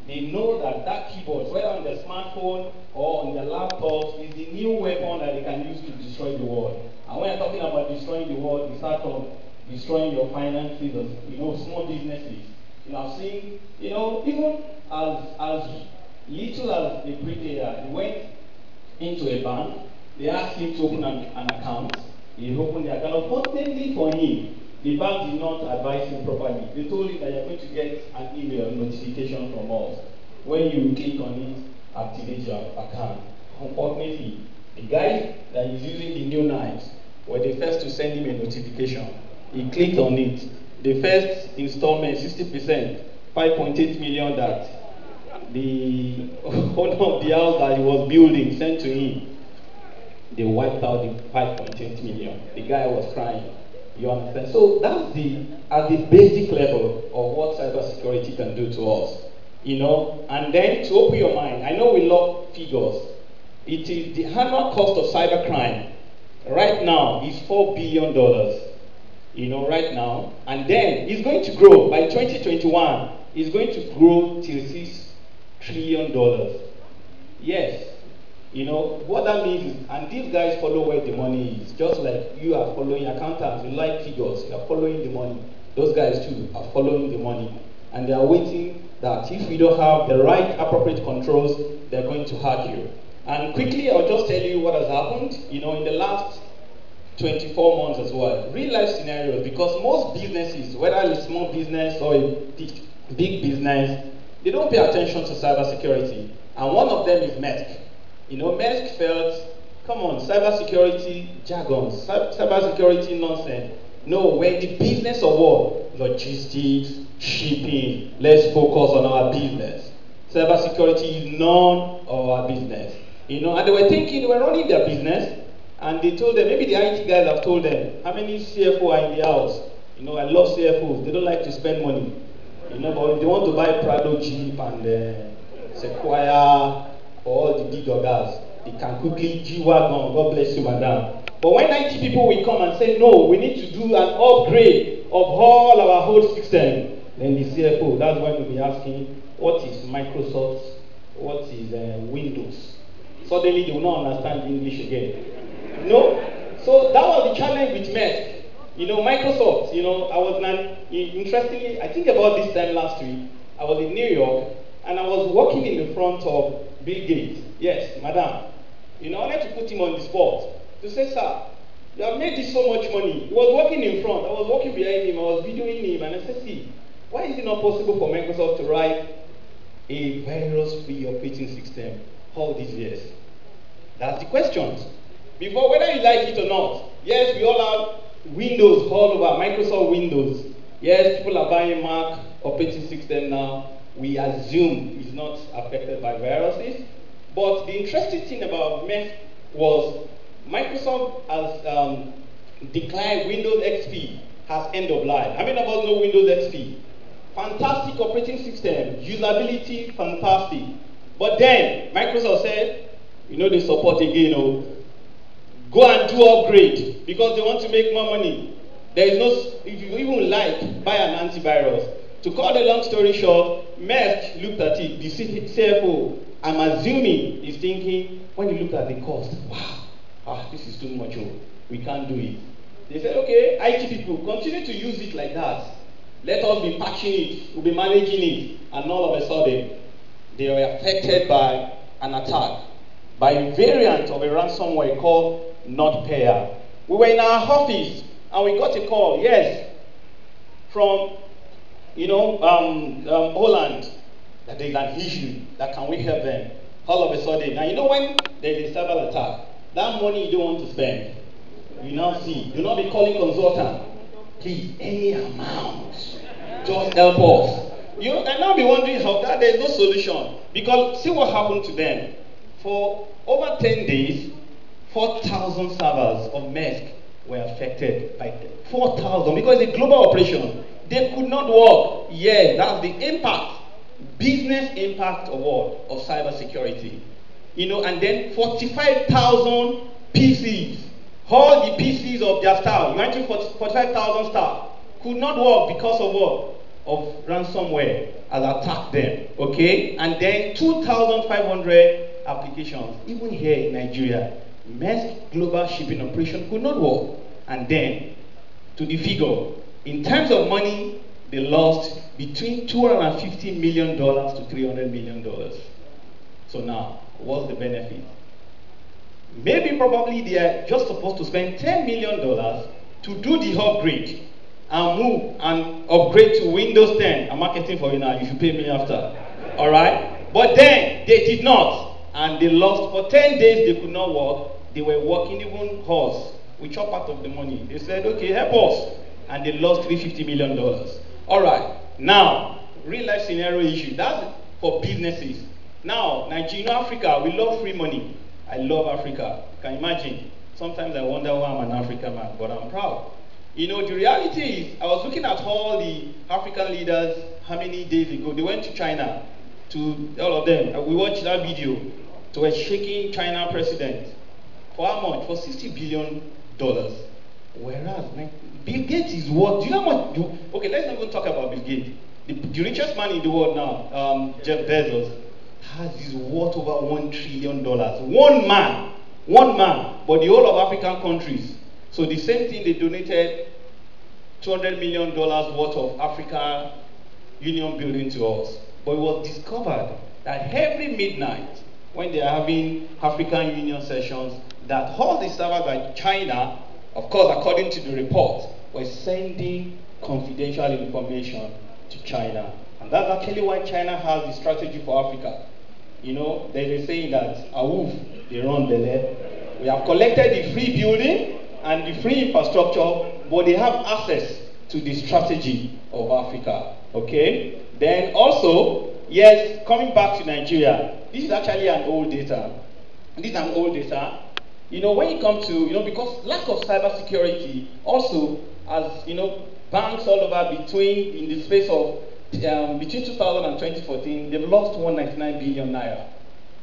They know that keyboard, whether on their smartphone or on their laptops, is the new weapon that they can use to destroy the world. And when you're talking about destroying the world, you start from destroying your finances, small businesses. I've seen, even as little as a bricklayer, he went into a bank, they asked him to open an account. He opened the account. Unfortunately for him, the bank did not advise him properly. They told him that you're going to get an email notification from us. When you click on it, activate your account. Unfortunately, the guy that is using the new knives were the first to send him a notification. He clicked on it. The first installment, 60%, 5.8 million that the owner of the house that he was building sent to him. They wiped out the 5.8 million. The guy was crying. You understand? So that's at the basic level of what cybersecurity can do to us. And then to open your mind, I know we love figures. It is the annual cost of cybercrime right now is $4 billion. Right now. And then it's going to grow by 2021. It's going to grow till $6 trillion. Yes. What that means is, and these guys follow where the money is, just like you are following accountants, you like figures, you are following the money. Those guys too are following the money. And they are waiting that if we don't have the right appropriate controls, they're going to hack you. And quickly, I'll just tell you what has happened, in the last 24 months as well. Real life scenarios, because most businesses, whether it's a small business or a big business, they don't pay attention to cybersecurity. And one of them is Maersk. Maersk felt, come on, cybersecurity jargon, cybersecurity nonsense. No, we're in the business of what? Logistics, shipping. Let's focus on our business. Cybersecurity is none of our business. And they were thinking, they were running their business, and they told them, maybe the IT guys have told them, how many CFO are in the house? I love CFOs. They don't like to spend money. But if they want to buy Prado Jeep and Sequoia, all the big guys, they can quickly G-Wagon, God bless you, madam. But when IT people will come and say, no, we need to do an upgrade of all our whole system, then the CFO, that's when we'll be asking, what is Microsoft, what is Windows? Suddenly they will not understand English again. So that was the challenge with Maersk. Microsoft, I was interestingly, I think about this time last week, I was in New York, and I was walking in the front of Bill Gates. Yes, madam. I wanted to put him on the spot to say, sir, you have made this so much money. He was walking in front, I was walking behind him, I was videoing him, and I said, see, why is it not possible for Microsoft to write a virus-free operating system all these years? That's the question. Before, whether you like it or not, yes, we all have Windows all over, Microsoft Windows. Yes, people are buying Mac operating system now. We assume it's not affected by viruses. But the interesting thing about MEF was Microsoft has declared Windows XP has end of life. How many of us know Windows XP? Fantastic operating system, usability, fantastic. But then Microsoft said, you know, they support again, go and do upgrade because they want to make more money. There is no, if you even like, buy an antivirus. To cut the long story short, Merck looked at it, the CFO, I'm assuming is thinking, when you look at the cost, wow, this is too much, we can't do it. They said, okay, IT people, continue to use it like that. Let us be patching it, we'll be managing it. And all of a sudden, they were affected by an attack, by a variant of a ransomware called NotPayer. We were in our office, and we got a call, yes, from, Holland, that there is an issue, that can we help them? All of a sudden, and when there is a cyber attack, that money you don't want to spend, you now see, do not be calling consultant, please, any amount, just help us. You can now be wondering how that there is no solution, because see what happened to them. For over 10 days, 4,000 servers of MESC were affected by 4,000, because it's a global operation. They could not work. Yeah, that's the impact, business impact of what? Of cybersecurity. And then 45,000 PCs, all the PCs of their staff, imagine 45,000 staff, could not work because of what? Of ransomware has attacked them. Okay? And then 2,500 applications, even here in Nigeria, MESC global shipping operation could not work. And then, to the figure, in terms of money, they lost between $250 million to $300 million. So now, what's the benefit? Maybe probably they are just supposed to spend $10 million to do the upgrade and move and upgrade to Windows 10. I'm marketing for you now, you should pay me after. Alright? But then they did not, and they lost for 10 days. They could not work. They were working even horse. We chop part of the money. They said, okay, help us. And they lost $350 million. Alright, now, real life scenario issue. That's for businesses. Now, Nigeria, Africa, we love free money. I love Africa. You can imagine. Sometimes I wonder why I'm an African man, but I'm proud. The reality is, I was looking at all the African leaders how many days ago. They went to China, to all of them. We watched that video. They were shaking China president. For how much? For $60 billion. Whereas, Bill Gates is what? Do you know what? Okay, let's not even talk about Bill Gates. The richest man in the world now, Jeff Bezos, has his worth over $1 trillion. One man. But the whole of African countries. So the same thing, they donated $200 million worth of African Union building to us. But it was discovered that every midnight, when they are having African Union sessions, that all the servers by China, of course, according to the report, were sending confidential information to China. And that's actually why China has the strategy for Africa. They're saying that, they run the lab. We have collected the free building and the free infrastructure, but they have access to the strategy of Africa. Okay? Then also, yes, coming back to Nigeria, this is actually an old data. This is an old data. When you come to, because lack of cybersecurity also, as banks all over in the space of between 2000 and 2014, they've lost 199 billion naira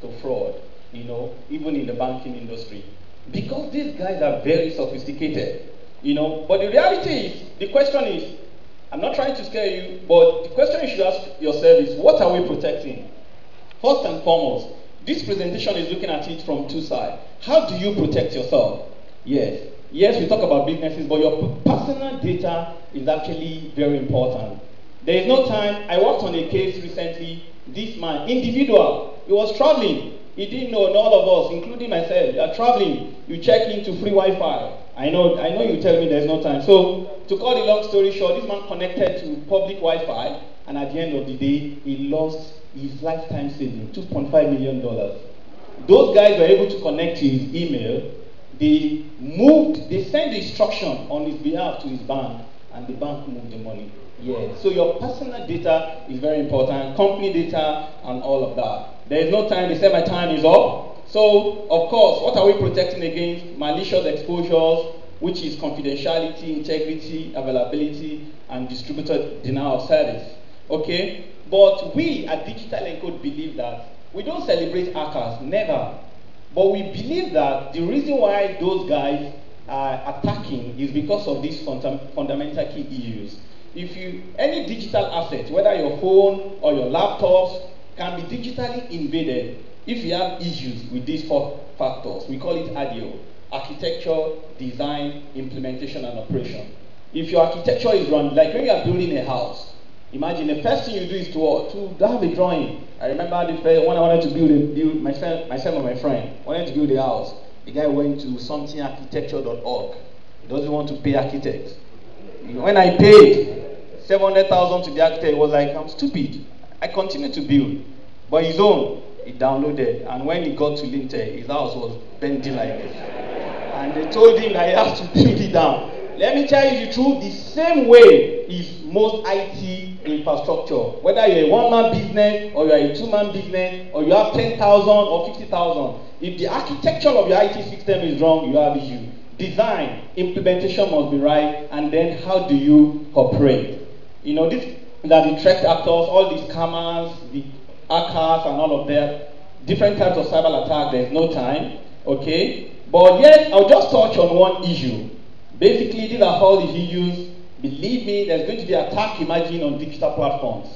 to fraud, even in the banking industry. Because these guys are very sophisticated, But the reality is, the question is, I'm not trying to scare you, but the question you should ask yourself is, what are we protecting? First and foremost, this presentation is looking at it from two sides. How do you protect yourself? Yes, we talk about businesses, but your personal data is actually very important. There is no time. I worked on a case recently. This man, individual, he was traveling. He didn't know, and all of us, including myself, you are traveling. You check into free Wi-Fi. I know you tell me there's no time. So, to cut the long story short, this man connected to public Wi-Fi, and at the end of the day, he lost his lifetime savings, $2.5 million. Those guys were able to connect to his email. They sent the instruction on his behalf to his bank, and the bank moved the money. Yeah. So your personal data is very important, company data, and all of that. There is no time. They said my time is up. So, of course, what are we protecting against? Malicious exposures, which is confidentiality, integrity, availability, and distributor denial of service. Okay? But we at Digital-ngr believe that we don't celebrate hackers, never. But we believe that the reason why those guys are attacking is because of these fundamental key issues. Any digital asset, whether your phone or your laptops, can be digitally invaded if you have issues with these 4 factors. We call it ADIO: architecture, design, implementation, and operation. If your architecture is wrong, like when you are building a house, imagine the first thing you do is to have a drawing. I remember when I wanted to build myself and my friend wanted to build a house. The guy went to somethingarchitecture.org. He doesn't want to pay architects. When I paid 700,000 to the architect, it was like, I'm stupid. I continued to build. But his own, he downloaded. And when he got to Lintel, his house was bending like this. And they told him that he has to build it down. Let me tell you the truth, the same way is most IT infrastructure. Whether you're a one-man business, or you're a two-man business, or you have 10,000 or 50,000. If the architecture of your IT system is wrong, you have issue. Design, implementation must be right, and then how do you operate? These are the threat actors, all these scammers, the hackers, and all of that. Different types of cyber attack, there's no time, okay? But yes, I'll just touch on one issue. Basically, these are all the issues. Believe me, there's going to be attack, imagine, on digital platforms.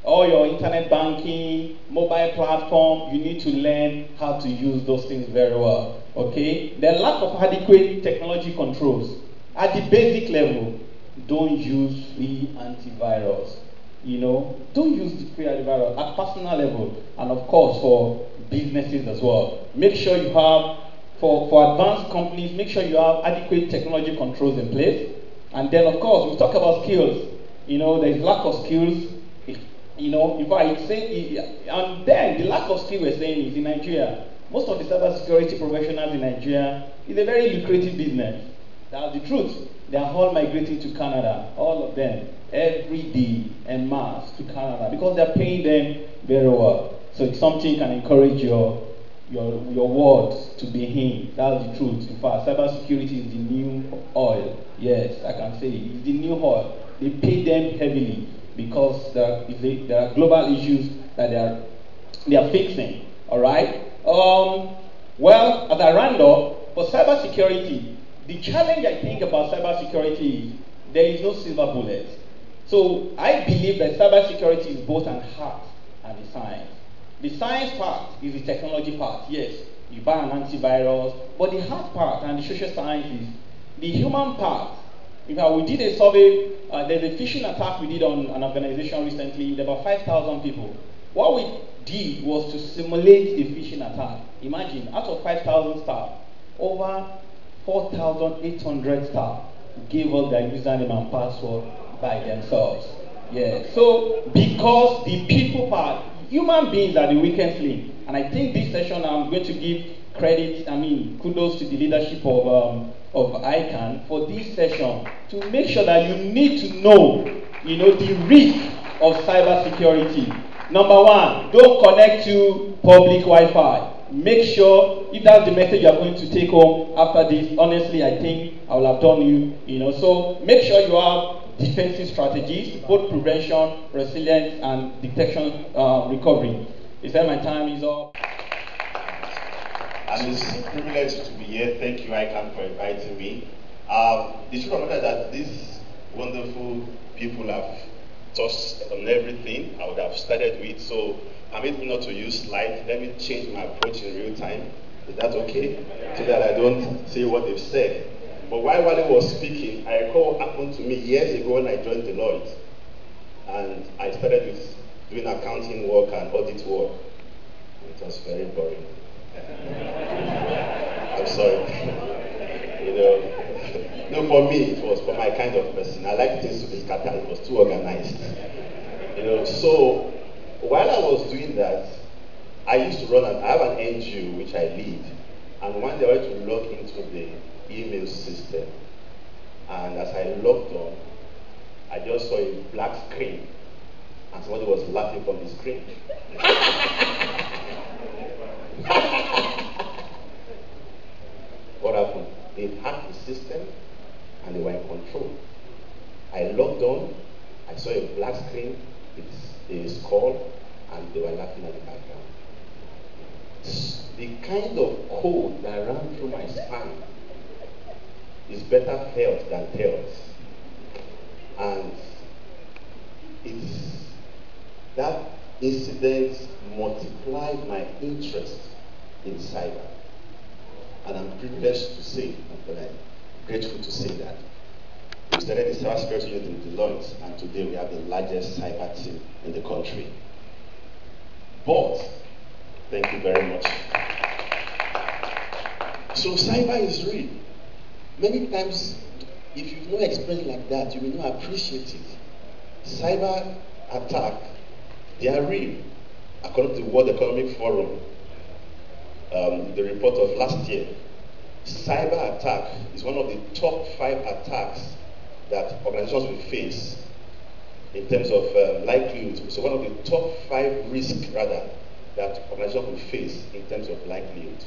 All your internet banking, mobile platform, you need to learn how to use those things very well, okay? The lack of adequate technology controls. At the basic level, don't use free antivirus. Don't use the free antivirus at personal level, and of course for businesses as well. Make sure you have, for advanced companies, make sure you have adequate technology controls in place. And then of course, we talk about skills. There's lack of skills. If I say, and then the lack of skill we're saying is in Nigeria. Most of the cybersecurity professionals in Nigeria is a very lucrative business. That's the truth. They are all migrating to Canada, all of them, every day en masse to Canada because they're paying them very well. So it's something can encourage your words to be in. That's the truth. In fact, cybersecurity is the new oil. Yes, I can say it. It's the new oil. They pay them heavily because there are global issues that they are fixing. All right. Well, as I round up, for cybersecurity, the challenge I think about cybersecurity is there is no silver bullet. So I believe that cybersecurity is both an art and a science. The science part is the technology part. Yes, you buy an antivirus, but the hard part and the social science is the human part. In fact, we did a survey. There's a phishing attack we did on an organization recently. There were 5,000 people. What we did was to simulate a phishing attack. Imagine, out of 5,000 staff, over 4,800 staff gave us their username and password by themselves. Yeah. So because the people part, human beings are the weakest link. And I think this session I'm going to give credit, kudos to the leadership of ICAN for this session to make sure that you need to know, the risk of cybersecurity. Number one, don't connect to public Wi-Fi. Make sure, if that's the message you are going to take home after this, honestly, I think I will have done you, so make sure you have defensive strategies, both prevention, resilience, and detection, recovery. Is that my time is up? And it's a privilege to be here. Thank you, ICAN, for inviting me. The truth of the matter is that these wonderful people have touched on everything I would have started with, so permit me not to use slides. Let me change my approach in real time. Is that okay? So that I don't say what they've said. But while Wale was speaking, I recall what happened to me years ago when I joined Deloitte. And I started with doing accounting work and audit work. It was very boring. I'm sorry. No, for me, it was for my kind of person. I like things to be scattered. It was too organized. So while I was doing that, I used to I have an NGO which I lead, and one day I went to log into the email system, and as I logged on, I just saw a black screen, and somebody was laughing from the screen. What happened? They hacked the system, and they were in control. I logged on, I saw a black screen, it's a skull, and they were laughing at the background. The kind of code that ran through my spine is better felt than taught. And that incident multiplied my interest in cyber. And I'm privileged to say, and I'm grateful to say that we started the cybersecurity unit in Deloitte, and today we have the largest cyber team in the country. But, thank you very much. So cyber is real. Many times, if you've no experience like that, you may not appreciate it. Cyber attack, they are real. According to the World Economic Forum, the report of last year, cyber attack is one of the top 5 attacks that organizations will face in terms of likelihood. So one of the top 5 risks, rather, that organizations will face in terms of likelihood.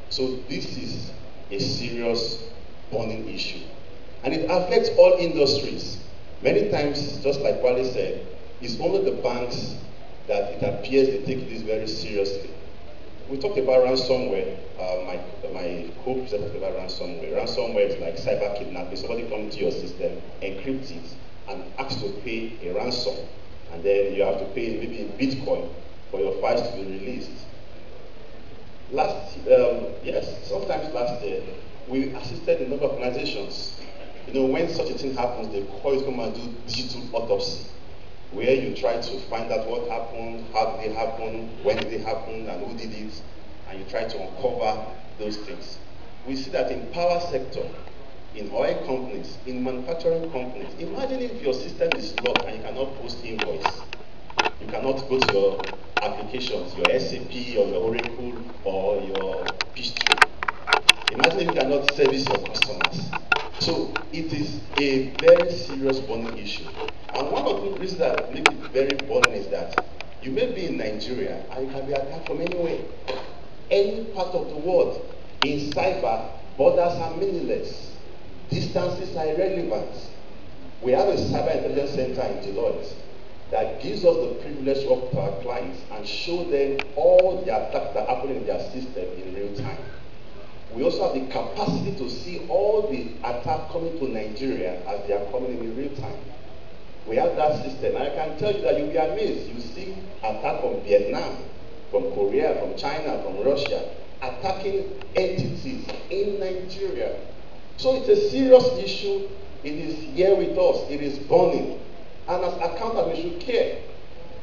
So this is a serious burning issue. And it affects all industries. Many times, just like Wale said, it's only the banks that it appears they take this very seriously. We talked about ransomware. My co-presenter talked about ransomware. Ransomware is like cyber kidnapping. Somebody comes to your system, encrypts it, and asks to pay a ransom. And then you have to pay maybe in Bitcoin for your files to be released. Sometimes last year, we assisted a number of organizations. You know, when such a thing happens, they call you to come and do digital autopsy, where you try to find out what happened, how did it happen, when did it happen, and who did it, and you try to uncover those things. We see that in power sector, in oil companies, in manufacturing companies. Imagine if your system is locked and you cannot post invoice. You cannot go to your applications, your SAP or your Oracle or your Phishing. Imagine if you cannot service your customers. So it is a very serious burning issue. And one of the reasons that make it very burning is that you may be in Nigeria and you can be attacked from anywhere. Any part of the world. In cyber, borders are meaningless. Distances are irrelevant. We have a cyber intelligence center in Deloitte that gives us the privilege to work with our clients and show them all the attacks that happen in their system in real time. We also have the capacity to see all the attacks coming to Nigeria as they are coming in real time. We have that system, and I can tell you that you'll be amazed. You see attacks from Vietnam, from Korea, from China, from Russia, attacking entities in Nigeria. So it's a serious issue. It is here with us. It is burning. And as accountants, we should care,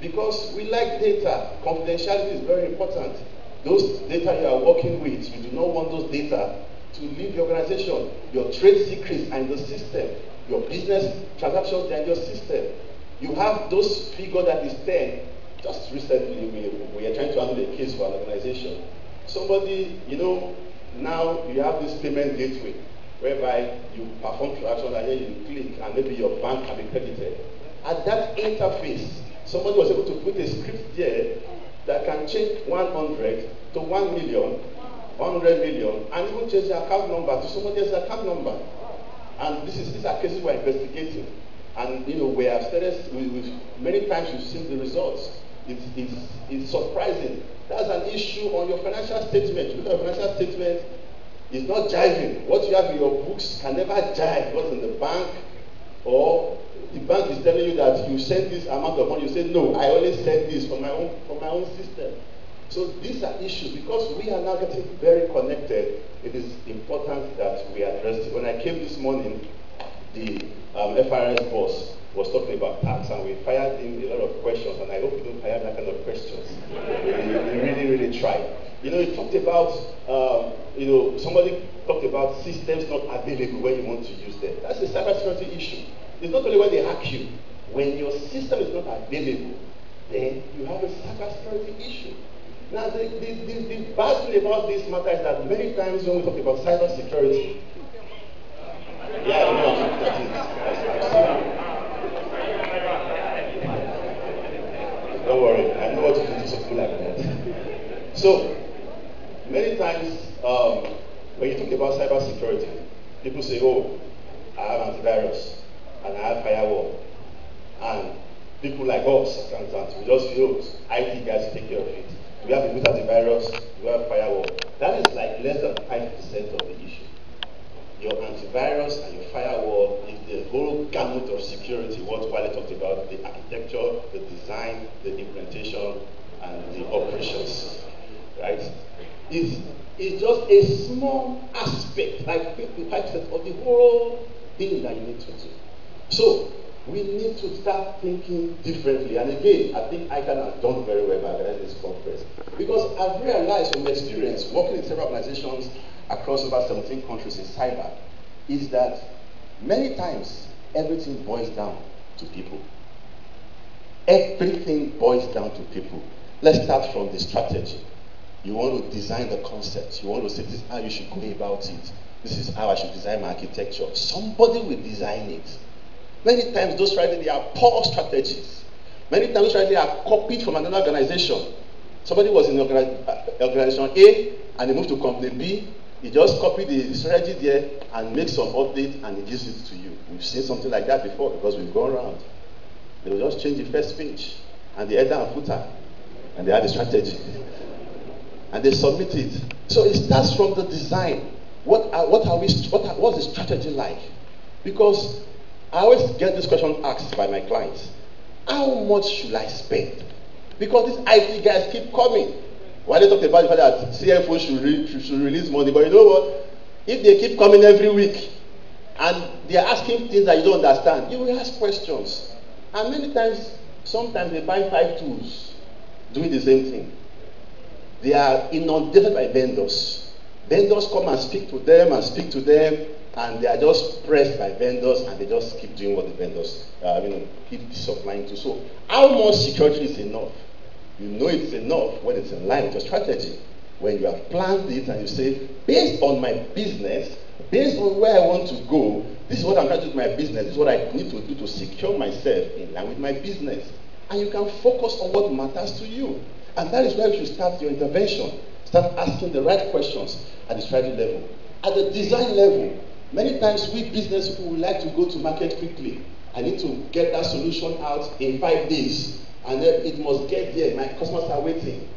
because we like data. Confidentiality is very important. Those data you are working with, you do not want those data to leave the organization. Your trade secrets are in the system. Your business transactions are in your system. You have those figures that is 10. Just recently, we are trying to handle a case for an organization. Somebody, now you have this payment gateway, whereby you perform transactions and then you click and maybe your bank can be credited. At that interface, somebody was able to put a script there that can change 100 to 1 million, 100 million, and even change the account number to somebody else's account number. And these are cases we're investigating. And we have started, many times you've seen the results. It's surprising. That's an issue on your financial statement. You look at your financial statement, it's not jiving. What you have in your books can never jive. What's in the bank, or the bank is telling you that you send this amount of money. You say, no, I only send this from my own system. So these are issues. Because we are now getting very connected, it is important that we address it. When I came this morning, the FRS boss was talking about tax, and we fired him a lot of questions, and I hope you don't fire that kind of questions. We really, really tried. He talked about, somebody talked about systems not available when you want to use them. That's a cybersecurity issue. It's not only when they hack you. When your system is not available, then you have a cybersecurity issue. Now, the bad thing about this matter is that many times when we talk about cybersecurity, yeah, I know that is. Don't worry, I know what to do to people like that. So, many times when you talk about cybersecurity, people say, oh, I have antivirus and I have firewall. And people like us, we just feel IT guys take care of it. We have a good antivirus, we have firewall. That is like less than 5% of the issue. Your antivirus and your firewall is the whole gamut of security, what Wale talked about, the architecture, the design, the implementation, and the operations. Right? It's just a small aspect, like 55% of the whole thing that you need to do. So, we need to start thinking differently. And again, I think ICAN has done very well by organizing this conference. Because I've realized from experience, working in several organizations across over 17 countries in cyber, is that many times everything boils down to people. Everything boils down to people. Let's start from the strategy. You want to design the concepts. You want to say, this is how you should go about it. This is how I should design my architecture. Somebody will design it. Many times those strategies are poor strategies. Many times those strategies are copied from another organization. Somebody was in organization A and he moved to company B. He just copied the strategy there and makes some update and he gives it to you. We've seen something like that before because we've gone around. They will just change the first page and the header and footer and they have the strategy. And they submit it. So it starts from the design. What's the strategy like? Because I always get this question asked by my clients. How much should I spend? Because these IT guys keep coming. Why they talk about the fact that CFO should release money, but you know what? If they keep coming every week and they are asking things that you don't understand, you will ask questions. And many times, sometimes they buy 5 tools doing the same thing. They are inundated by vendors. Vendors come and speak to them, and they are just pressed by vendors, and they just keep doing what the vendors keep supplying to. So, how much security is enough? You know it's enough when it's in line with your strategy. When you have planned it and you say, based on my business, based on where I want to go, this is what I'm trying to do with my business, this is what I need to do to secure myself in line with my business. And you can focus on what matters to you. And that is where you should start your intervention. Start asking the right questions at the strategy level. At the design level, many times we business people would like to go to market quickly. I need to get that solution out in 5 days. And then it must get there. My customers are waiting.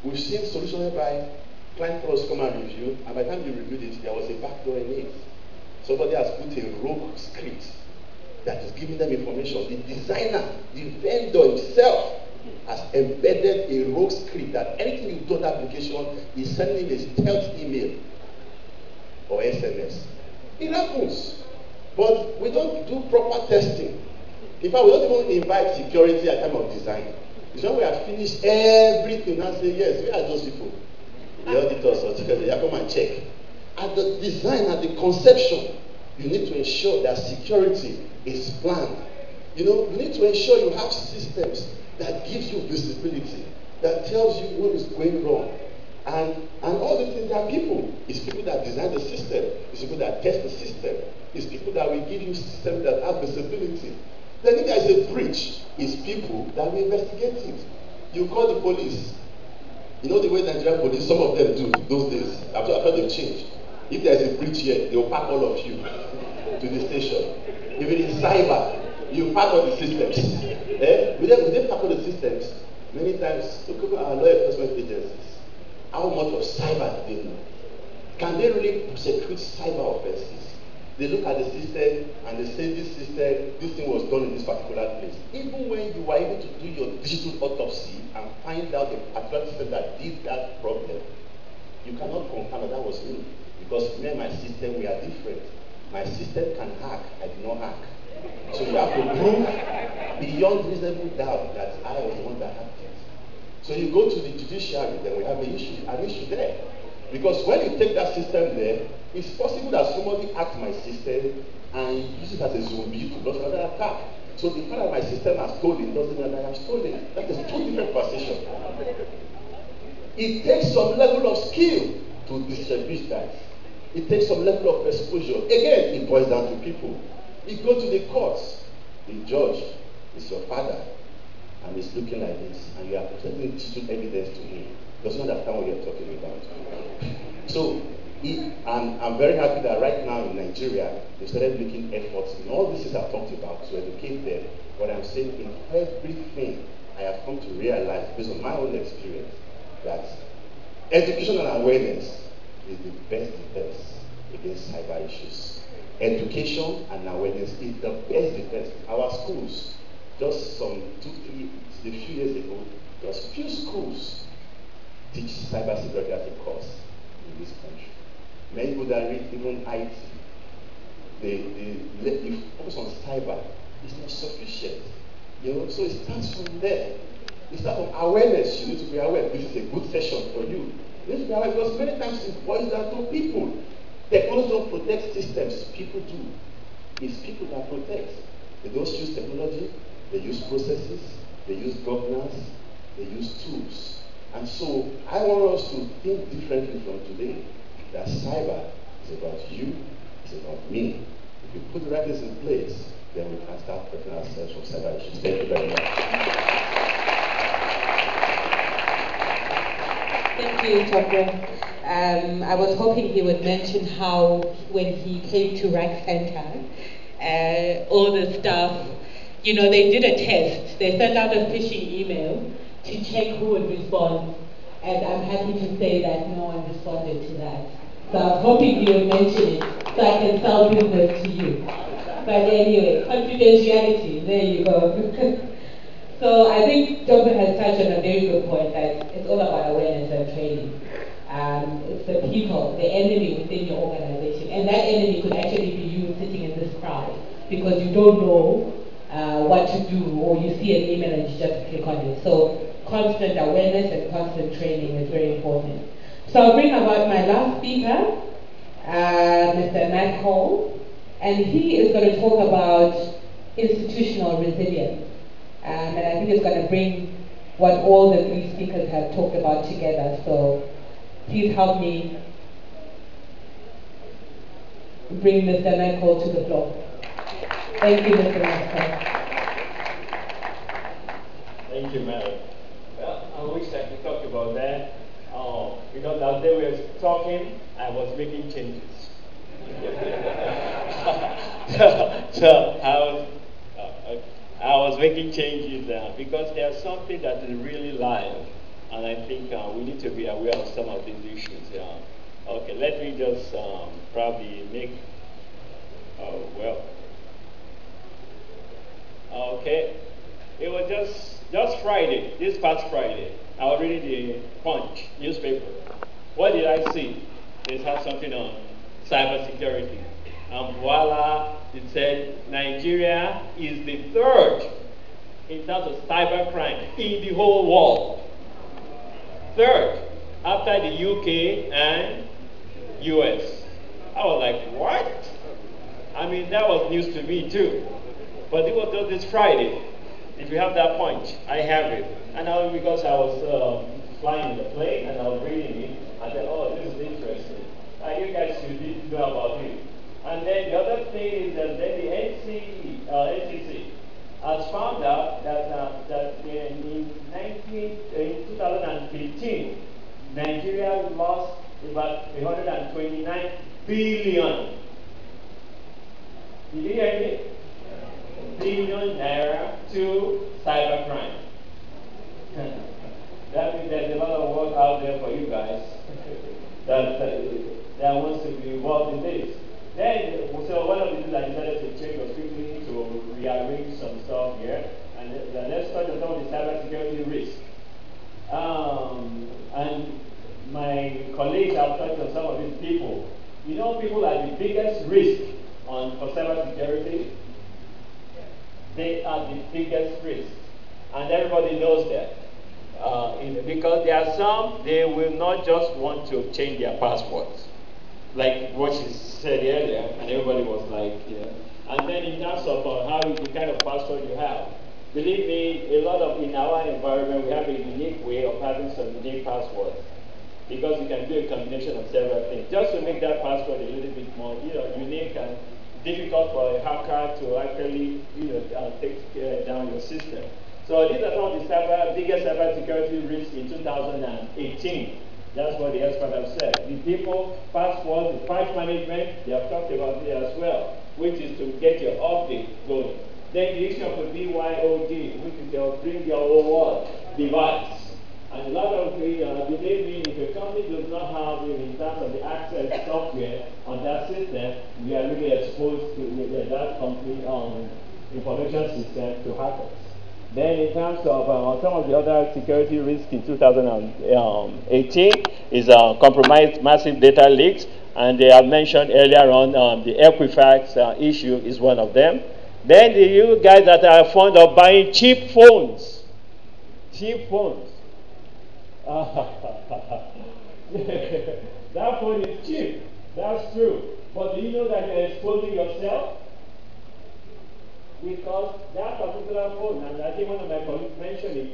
We've seen solutions whereby client pros come and review, and by the time you reviewed it, there was a backdoor in it. Somebody has put a rogue script that is giving them information. The designer, the vendor himself, has embedded a rogue script that anything you do on the application is sending a stealth email or SMS. It happens. But we don't do proper testing. In fact, we don't even invite security at time of design. It's when we have finished everything and say, yes, we are those people. The auditors or security, they come and check. At the design, at the conception, you need to ensure that security is planned. You need to ensure you have systems that gives you visibility, that tells you what is going wrong. And all these things are people. It's people that design the system. It's people that test the system. It's people that will give you systems that have visibility. Then if there is a breach, it's people that will investigate it. You call the police. You know the way Nigerian police, some of them do those days. After they've changed. If there is a breach here, they will pack all of you to the station. If it is cyber, you pack all the systems. With them pack all the systems, many times, look at our law enforcement agencies. How much of cyber do they know? Can they really prosecute cyber offenses? They look at the system and they say this thing was done in this particular place. Even when you are able to do your digital autopsy and find out the particular system that did that problem, you cannot confirm that was me. Because me and my system, we are different. My system can hack, I do not hack. So you have to prove beyond reasonable doubt that I was the one that hacked it. So you go to the judiciary, then we have an issue there. Because when you take that system there, it's possible that somebody hacked my system and use it as a zombie to launch another attack. So the fact that my system has stolen doesn't mean that I have stolen. That is two different conversations. It takes some level of skill to distribute that. It takes some level of exposure. Again, it boils down to people. You go to the courts, the judge is your father, and he's looking like this, and you are presenting digital evidence to him. Does not understand what you're talking about. So, I'm very happy that right now in Nigeria, they started making efforts in all these things I've talked about to educate them. What I'm saying, in everything, I have come to realize, based on my own experience, that education and awareness is the best defense against cyber issues. Education and awareness is the best defense. Our schools, just a few years ago, just few schools teach cybersecurity as a course in this country. Many people that read even IT, they focus on cyber. It's not sufficient. You know, so it starts from there. It starts from awareness. You need to be aware. This is a good session for you. You need to be aware because many times it boils down to people. Technology don't protect systems. People do. It's people that protect. They don't use technology. They use processes. They use governance. They use tools. And so I want us to think differently from today. That cyber is about you, it's about me. If you put the right things in place, then we can start protecting ourselves from cyber issues. Thank you very much. Thank you, Dr. I was hoping he would mention how when he came to RAC Center, all the staff, you know, they did a test. They sent out a phishing email to check who would respond. And I'm happy to say that no one responded to that. So I was hoping you would mention it so I can sell business to you. But anyway, confidentiality, there you go. So I think Dr. has touched on a very good point that it's all about awareness and training. It's the people, the enemy within your organization. And that enemy could actually be you sitting in this crowd because you don't know what to do, or you see an email and you just click on it. So constant awareness and constant training is very important. So I'll bring about my last speaker, Mr. Matt Hall, and he is going to talk about institutional resilience. And I think it's going to bring what all the three speakers have talked about together. So please help me bring Mr. Matt Hall to the floor. Thank you, Mr. Matt Hall. Thank you, Madam. Well, I wish I could talk about that. Because as they were talking, I was making changes. so I was making changes because there's something that is really live, and I think we need to be aware of some of these issues. Okay, let me just probably make. Okay, it was just Friday, this past Friday. I was reading the Punch newspaper. What did I see? They had something on cybersecurity. And voila, it said Nigeria is the third in terms of cybercrime in the whole world. Third, after the UK and US. I was like, what? I mean, that was news to me too. But it was just this Friday. If you have that Punch, I have it. And now because I was flying the plane and I was reading it, I said, oh, this is interesting. You guys should know about it. And then the other thing is that then the NCC has found out that in 2015, Nigeria lost about 129 billion. Did you hear me? Billion naira to cybercrime. That means there's a lot of work out there for you guys that wants to be involved in this. Then, so one of the things I decided to change was quickly to rearrange some stuff here, and let's touch on some of the cybersecurity risks. And my colleagues have touched on some of these people. You know, people are the biggest risk for cybersecurity. They are the biggest risk, and everybody knows that. Because there are some, they will not just want to change their passwords. like what she said earlier, and everybody was like, And then in terms of the kind of password you have, believe me, a lot of in our environment we have a unique way of having some unique passwords, because you can do a combination of several things just to make that password a little bit more, unique and difficult for a hacker to actually, take down your system. So these are some of the biggest cyber security risks in 2018. That's what the experts have said. The people, passwords, the patch management, they have talked about it as well, which is to get your update going. Then the issue of the BYOD, which is your bring your own device. And a lot of believe me, if a company does not have, in terms of the access software on that system, we are really exposed to that company information system to hackers. Then in terms of some of the other security risks in 2018 is compromised massive data leaks, and they have mentioned earlier on the Equifax issue is one of them. Then you guys that are fond of buying cheap phones. That phone is cheap, that's true. But do you know that you're exposing yourself? Because that particular phone, and I think one of my colleagues mentioned it,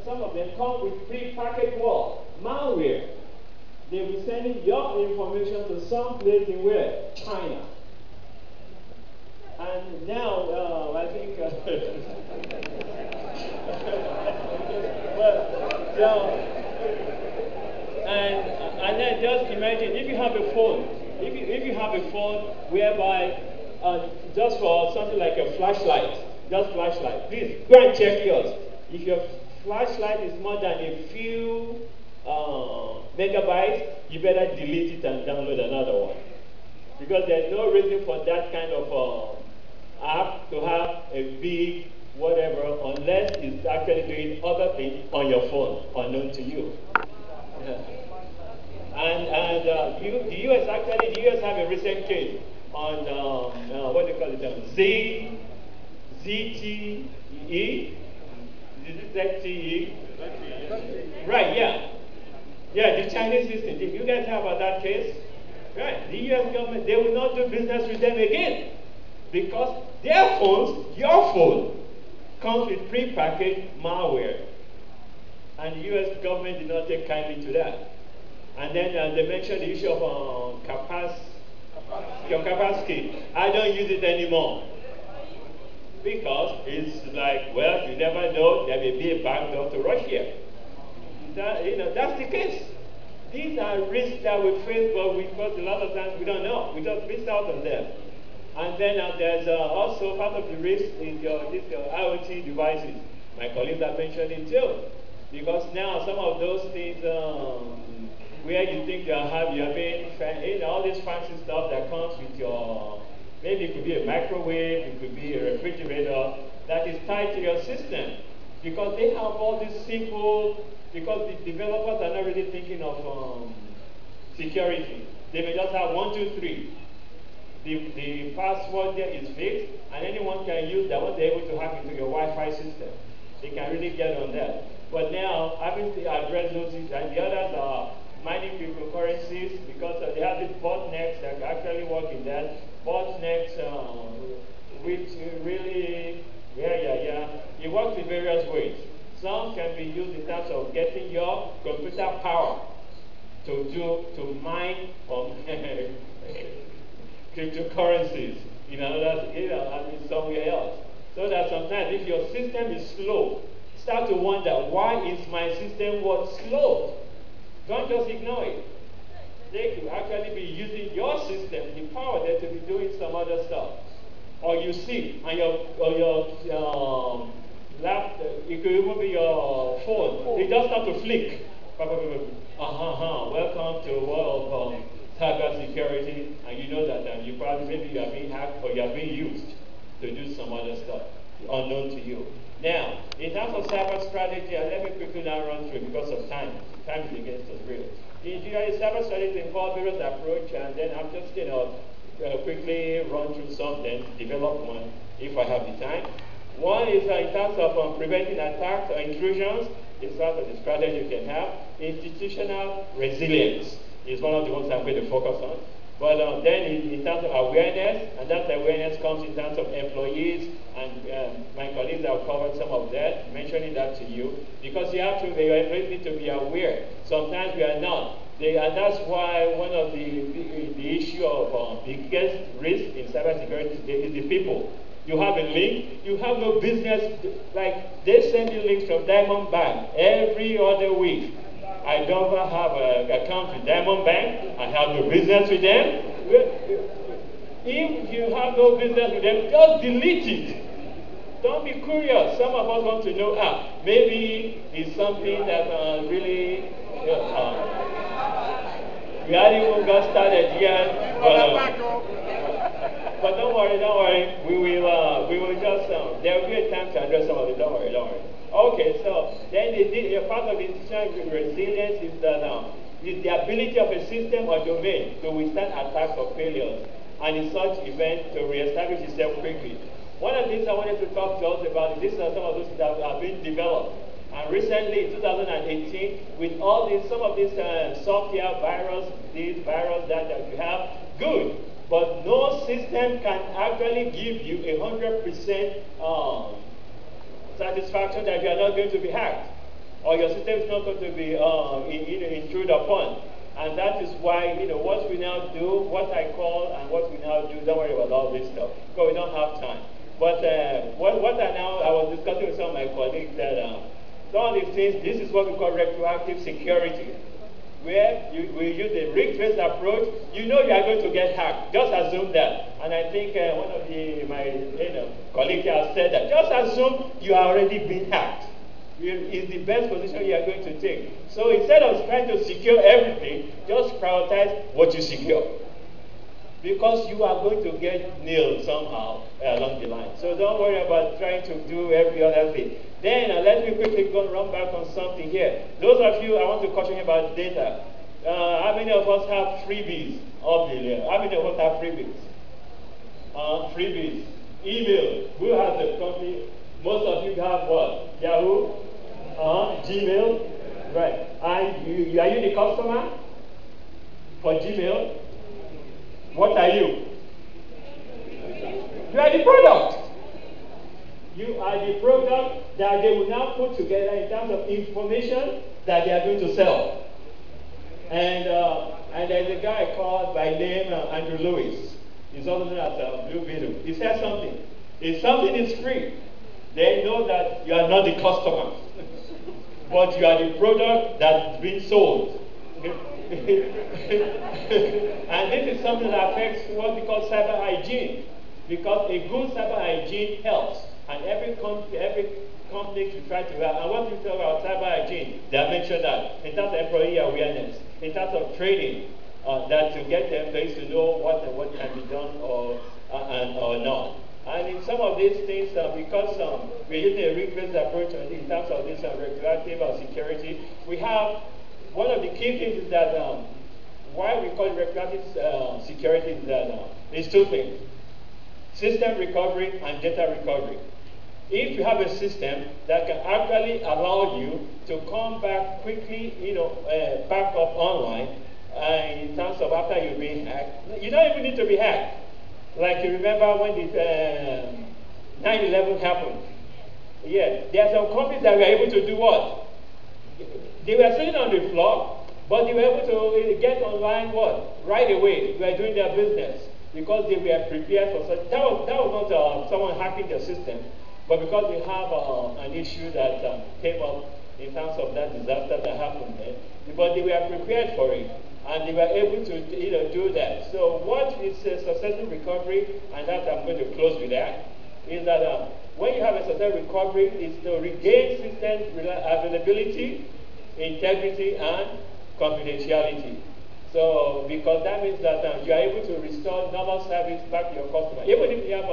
some of them come with pre-packaged malware. They will be sending your information to some place in where? China. And now, I think, and then just imagine if you have a phone, if you have a phone whereby just for something like a flashlight, please go and check yours. If your flashlight is more than a few megabytes, you better delete it and download another one, because there's no reason for that kind of app to have a big whatever unless it's actually doing other things on your phone unknown to you. And the US have a recent case on what do you call it? ZTE? Is it ZTE? Right, yeah. Yeah, the Chinese system. Did you guys hear about that case? Right. The US government, they will not do business with them again, because their phones, your phone, comes with pre-packaged malware. And the US government did not take kindly to that. And then they mentioned the issue of capacity. I don't use it anymore, because it's like, well, you never know, there may be a backdoor to Russia. That's the case. These are risks that we face, but because a lot of times we don't know. We just miss out on them. And then there's also part of the risk is your IoT devices. My colleagues have mentioned it too. Because now some of those things where you think you're having all this fancy stuff that comes with your, maybe it could be a microwave, it could be a refrigerator, that is tied to your system. Because they have all this simple, because the developers are not really thinking of security. They may just have 1, 2, 3. The password there is fixed, and anyone can use that once they're able to hack into your Wi-Fi system. They can really get on that. But now, having to address those issues, and the others are mining cryptocurrencies, because they have these botnets that actually work in that. Botnets, which really, it works in various ways. Some can be used in terms of getting your computer power to mine from cryptocurrencies in somewhere else. So that sometimes if your system is slow, start to wonder, why is my system slow? Don't just ignore it. They could actually be using your system, the power there, to be doing some other stuff. Or you see on your laptop, it could even be your phone. It just start to flick. Welcome to the world of cyber security, and you know that you probably maybe you are being hacked or you are being used to do some other stuff unknown to you. Now, in terms of cyber strategy, let me quickly now run through because of time. Time is against us, really. The cyber strategy involves various approach, and then I'm just quickly run through some, then develop one if I have the time. One is in terms of preventing attacks or intrusions. It's part of the strategy you can have. Institutional resilience. is one of the ones I'm going to focus on. But then in terms of awareness, and that awareness comes in terms of employees, and my colleagues have covered some of that, mentioning that to you, because your employees need to be aware. Sometimes we are not. And that's why one of the issue of biggest risk in cybersecurity is the people. You have a link, you have no business, like they send you links from Diamond Bank every other week. I don't have an account with Diamond Bank, I have no business with them. If you have no business with them, just delete it. Don't be curious. Some of us want to know, maybe it's something that really, we haven't even got started yet. But don't worry. We will just, there will be a time to address some of it. Don't worry. Okay, so then part of the institutional resilience is that is the ability of a system or domain to withstand attacks or failures, and in such event to reestablish itself quickly. One of the things I wanted to talk to us about is these are some of those that have been developed. And recently, in 2018, with all these, some of these software virus, that you have, good. But no system can actually give you 100% satisfaction that you are not going to be hacked, or your system is not going to be intruded upon. And that is why, what we now do, what I call and what we now do, don't worry about all this stuff, because we don't have time. But I was discussing with some of my colleagues that some of these things, this is what we call retroactive security, where we use a ring-trace approach. You know you are going to get hacked. Just assume that. And I think one of my colleagues has said that. Just assume you are already being hacked. It's the best position you are going to take. So instead of trying to secure everything, just prioritize what you secure. Because you are going to get nailed somehow along the line. So don't worry about trying to do every other thing. Then let me quickly run back on something here. Those of you, I want to caution you about data. How many of us have freebies? How many of us have freebies? Freebies. Email. Who has the company? Most of you have what? Yahoo? Gmail? Right. And are you the customer for Gmail? What are you? You are the product. You are the product that they will now put together in terms of information that they are going to sell. And there's a guy called by name Andrew Lewis. He's also known as Blue Beetle. He said something. If something is free, they know that you are not the customer, but you are the product that's being sold. And this is something that affects what we call cyber hygiene, because a good cyber hygiene helps, and every company should try to have. And what we talk about cyber hygiene, they have mentioned that in terms of employee awareness, in terms of training, that to get the employees to know what can be done or not. And in some of these things, because we're using a ring-based approach in terms of this retroactive security, we have one of the key things is that why we call it retroactive security is that it's two things: system recovery and data recovery. If you have a system that can actually allow you to come back quickly, back up online, in terms of after you've been hacked, you don't even need to be hacked. Like you remember when the 9/11 happened. Yeah, there are some companies that were able to do what? They were sitting on the floor, but they were able to get online what? Right away. They were doing their business because they were prepared for such. That was not someone hacking the system, but because they have an issue that came up in terms of that disaster that happened there. But they were prepared for it, and they were able to do that. So what is a successful recovery, and that I'm going to close with that, is that when you have a successful recovery, it's to regain system availability, integrity, and confidentiality. So, because that means that you are able to restore normal service back to your customer. Even if you have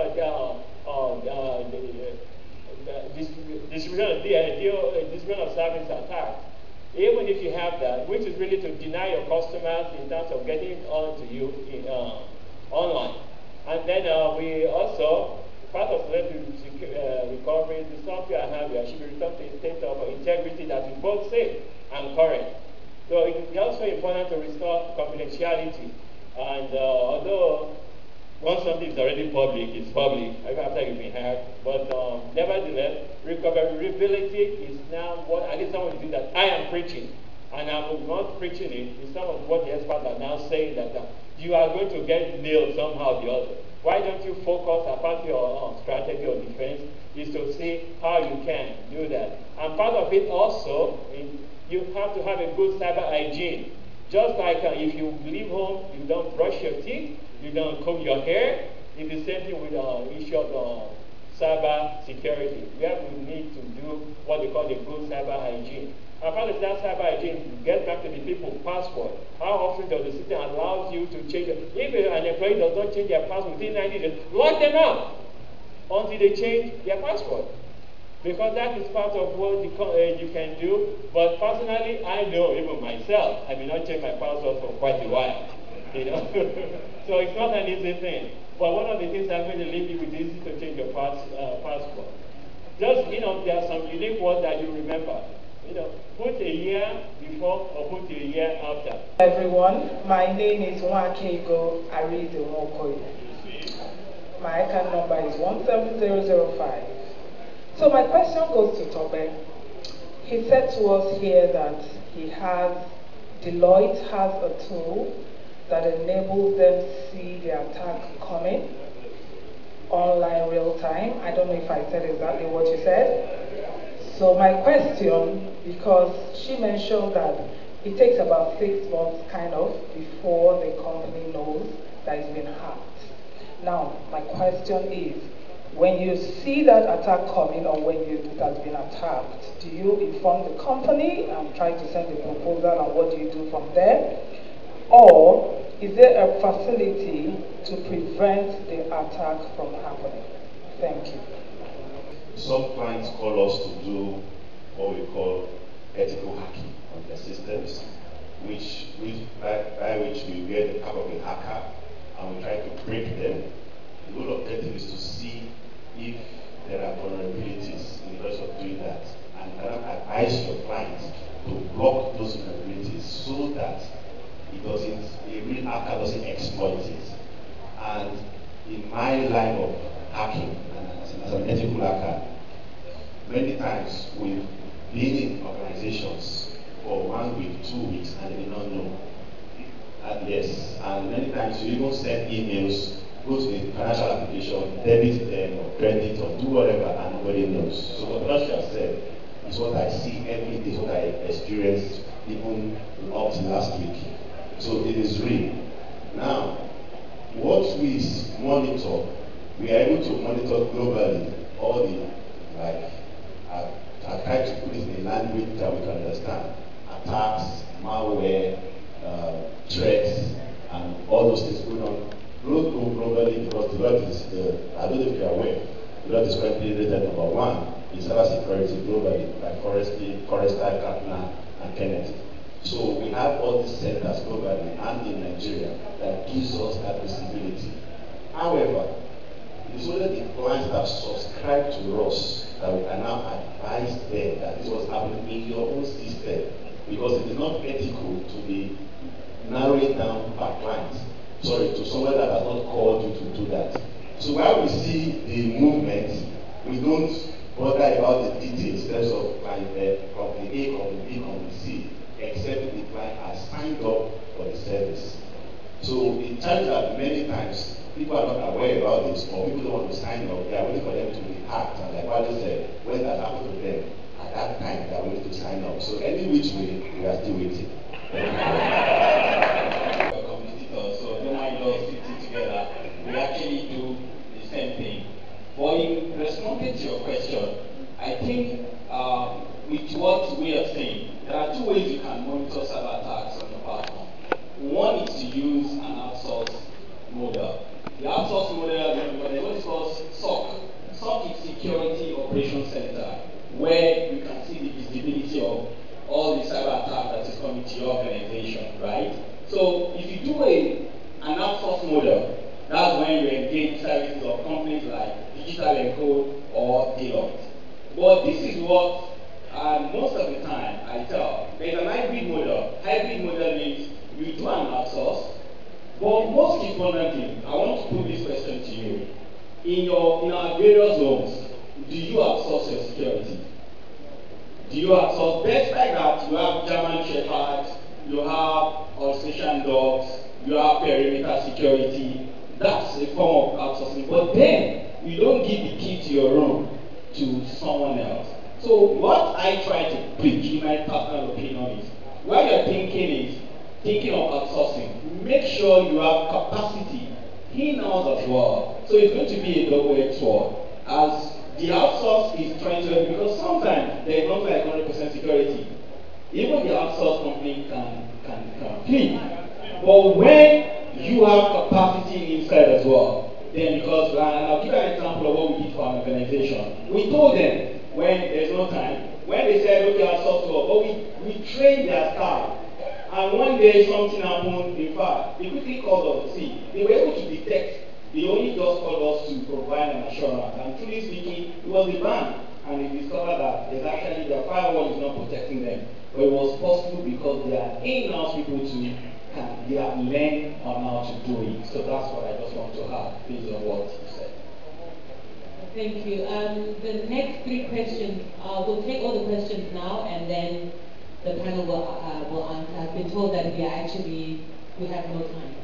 distribution of service attack, even if you have that, which is really to deny your customers in terms of getting on to you online. And then we also, part of recovery, the software I have here should be returned to a state of integrity that is both safe and correct. So it also very important to restore confidentiality. And although once something is already public, it's public, even after you've been hacked. But nevertheless, recoverability is now what, at least some of the things that I am preaching. And I'm not preaching it, it's some of what the experts are now saying that you are going to get nailed somehow or the other. Why don't you focus, apart your strategy or defense, is to see how you can do that. And part of it also, you have to have a good cyber hygiene. Just like if you leave home, you don't brush your teeth, you don't comb your hair. It's the same thing with the issue of cyber security. We need to do what they call the good cyber hygiene. And part of that cyber hygiene, get back to the people's password. How often does the system allow you to change it? If an employee does not change their password within 90 days, lock them out until they change their password. Because that is part of what you can do. But personally, I know even myself, I may not change my password for quite a while. You know? So it's not an easy thing. But one of the things I'm going to leave you with is easy to change your password. Just, there are some unique words that you remember. Put a year before or put a year after. Everyone, my name is Nwakego Arizemokoye. My ICAN number is 17005. So my question goes to Tobe. He said to us here that Deloitte has a tool that enables them to see the attack coming online real time. I don't know if I said exactly what you said. So my question, because she mentioned that it takes about 6 months kind of before the company knows that it's been hacked. Now, my question is, when you see that attack coming or when it has been attacked, do you inform the company and try to send a proposal, and what do you do from there? Or is there a facility to prevent the attack from happening? Thank you. Some clients call us to do what we call ethical hacking on their systems, by which we wear the cap of a hacker and we try to break them. The whole objective is to see if there are vulnerabilities in the process of doing that, and advise your clients to block those vulnerabilities so that a real hacker doesn't exploit it. And in my line of hacking, as an ethical hacker, many times we've been in organizations for 1 week, 2 weeks, and they did not know. Yes, and many times you even send emails, go to the financial application, debit them or credit or do whatever, and nobody knows. So what Russia said is what I see every day, what I experienced even up to last week. So it is real. Now, what we monitor, we are able to monitor globally all the, I've tried to put it in a language that we can understand. Attacks, malware, threats, and all those things going on globally, because Deloitte is, I don't know if you're aware, Deloitte is currently rated #1 in cybersecurity globally by Forrester, Gartner, and Kennedy. So we have all these centers globally and in Nigeria that gives us that visibility. However, it is only the clients that subscribe to us that we can now advise them that this was happening in your own system, because it is not ethical to be narrowing down per client. Sorry, to someone that has not called you to do that. So while we see the movement, we don't bother about the details in terms of company A, company B, company C, except the client has signed up for the service. So it turns out many times people are not aware about this, or people don't want to sign up. They are waiting for them to be hacked, and like what they said, when that happened to them, at that time they are waiting to sign up. So any which way, we are still waiting. So I don't mind us sitting together. We actually do the same thing. But in responding to your question, I think with what we are saying, there are 2 ways you can monitor cyber attacks on your platform. One is to use an outsourced model. The outsourced model, there's what is called SOC. SOC is Security Operations Center, where you can see the visibility of all the cyber attack that is coming to your organization, right? So if you do an outsourced model, that's when you engage services of companies like Digital or Deloitte. But this is what most of the time I tell. There's an hybrid model. Hybrid model means important thing. I want to put this question to you. In our various homes, do you outsource your security? Do you outsource? Despite that, you have German Shepherds, you have Australian dogs, you have perimeter security. That's a form of outsourcing. But then, you don't give the key to your room to someone else. So what I try to preach, in my personal opinion, is when you're thinking of outsourcing, make sure you have capacity in-house as well. So it's going to be a double-edged sword. As the outsource is trying to help, because sometimes there's not like 100% security. Even the outsource company can flip. But when you have capacity inside as well, then because, and I'll give you an example of what we did for an organization. We told them when there's no time, when they said, okay, outsource to us, but we trained their staff. And one day something happened, in fact, they quickly called us. See, they were able to detect. They only just called us to provide an assurance. And truly speaking, it was the bank. And they discovered that there's actually their firewall is not protecting them. But it was possible because they are in-house people they have learned on how to do it. So that's what I just want to have based on what you said. Thank you. The next three questions, we'll take all the questions now and then the panel will answer. I've been told that we have no time.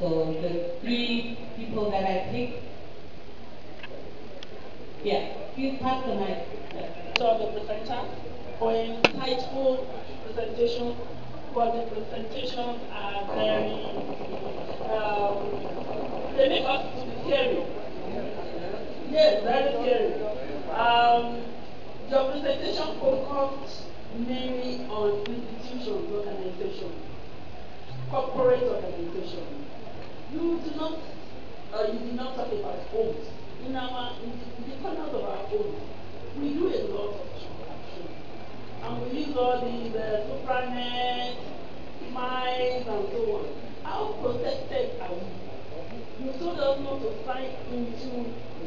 So the three people that I picked, yeah, please pass the mic. So the presenter for an insightful presentation, but the presentations are very, they make us to be scary. Yes, very scary. Your presentation focused mainly on institutions, organizations, corporate organizations. You did not talk about homes. In the corners of our homes, we do a lot of transactions. And we use all these supranet, miles, and so on. How protected are we? You told us not to sign into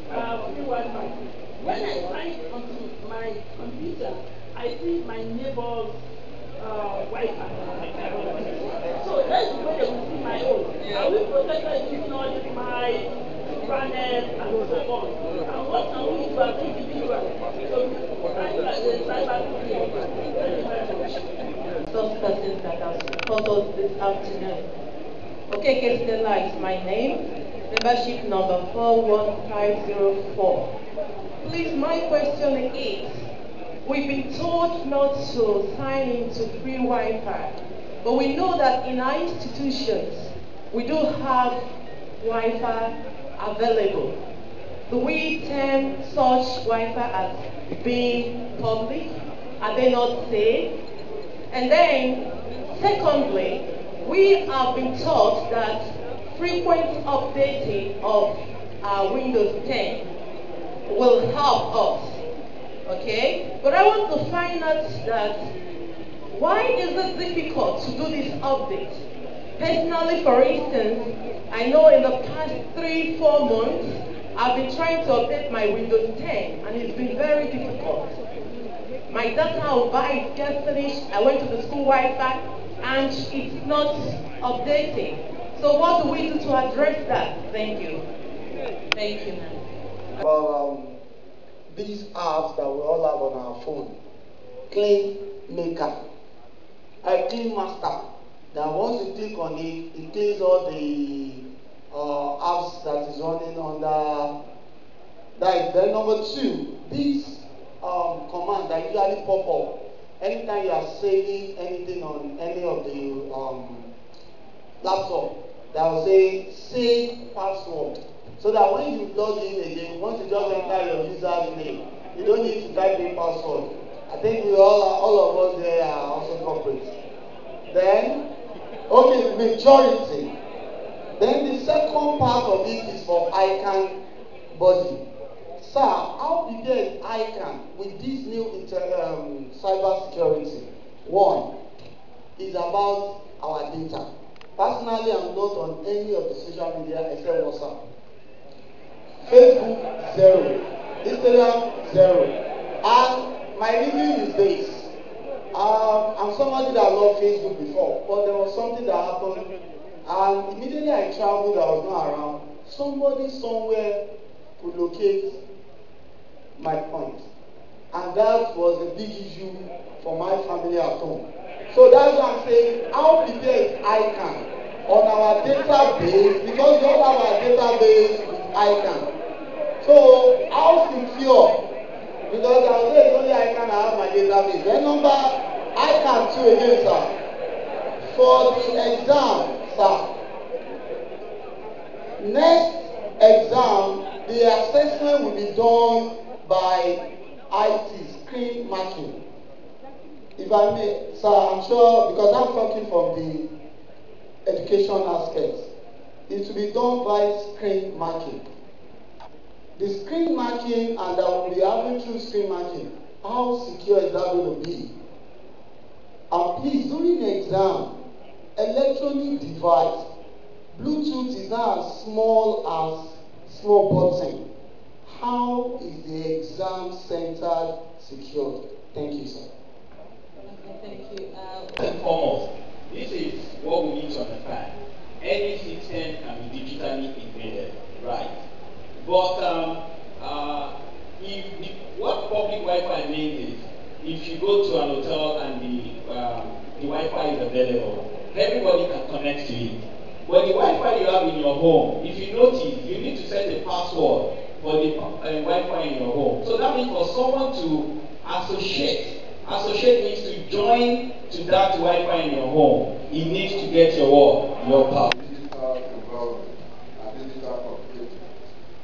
free Wi-Fi. When I sign onto my computer, I see my neighbor's Wi-Fi. So that's the way they will see my own. Are we protected using all this my panels and so on? And what can we do as individuals? So cyber security. Some persons that have called us this afternoon. Okay, Stella is my name. Membership number 41504. Please, my question is, we've been told not to sign into free Wi-Fi, but we know that in our institutions, we do have Wi-Fi available. Do we term such Wi-Fi as being public? Are they not safe? And then, secondly, we have been taught that frequent updating of our Windows 10 will help us. Okay? But I want to find out that why is it difficult to do this update? Personally, for instance, I know in the past 3-4 months, I've been trying to update my Windows 10 and it's been very difficult. My data I'll buy it gets finished, I went to the school Wi-Fi and it's not updating. So what do we do to address that? Thank you. Thank you, ma'am. Well, these apps that we all have on our phone, Clean Maker, Clean Master, that once you click on it, it cleans all the apps that is running under that. Then number 2, these commands that usually pop up anytime you are saving anything on any of the laptop, that will say save password. So that when you log in again, once you just enter your username, you don't need to type in password. I think we all of us there are also corporate. Then, okay, majority. Then the second part of it is for ICAN body. Sir, how big is ICAN with this new cyber security? One is about our data. Personally, I'm not on any of the social media except WhatsApp. Facebook, 0. Instagram, 0. And my reason is this. I'm somebody that loved Facebook before, but there was something that happened And immediately I traveled, I was not around. Somebody somewhere could locate my point. And that was a big issue for my family at home. So that's why I'm saying, how prepared is ICAN on our database, because we all have our database with ICAN. So how secure? Because I was saying only ICAN I have my database. Then number ICAN 2 again, sir. For the exam, sir. Next exam, the assessment will be done by IT, screen marking. If I may, sir, I'm sure, because I'm talking from the education aspect, it will be done by screen marking. The screen marking, and that will be having through screen marking, how secure is that going to be? And please, during the exam, electronic device, Bluetooth is not as small button. How is the exam center secured? Thank you, sir. Thank you. First and foremost, this is what we need to understand. Any system can be digitally invaded, right? But what public Wi-Fi means is, if you go to an hotel and the Wi-Fi is available, everybody can connect to it. But the Wi-Fi you have in your home, if you notice, you need to set a password for the Wi-Fi in your home. So that means for someone to associate needs to join to that Wi-Fi in your home. It needs to get your power. Digital environment and digital computing.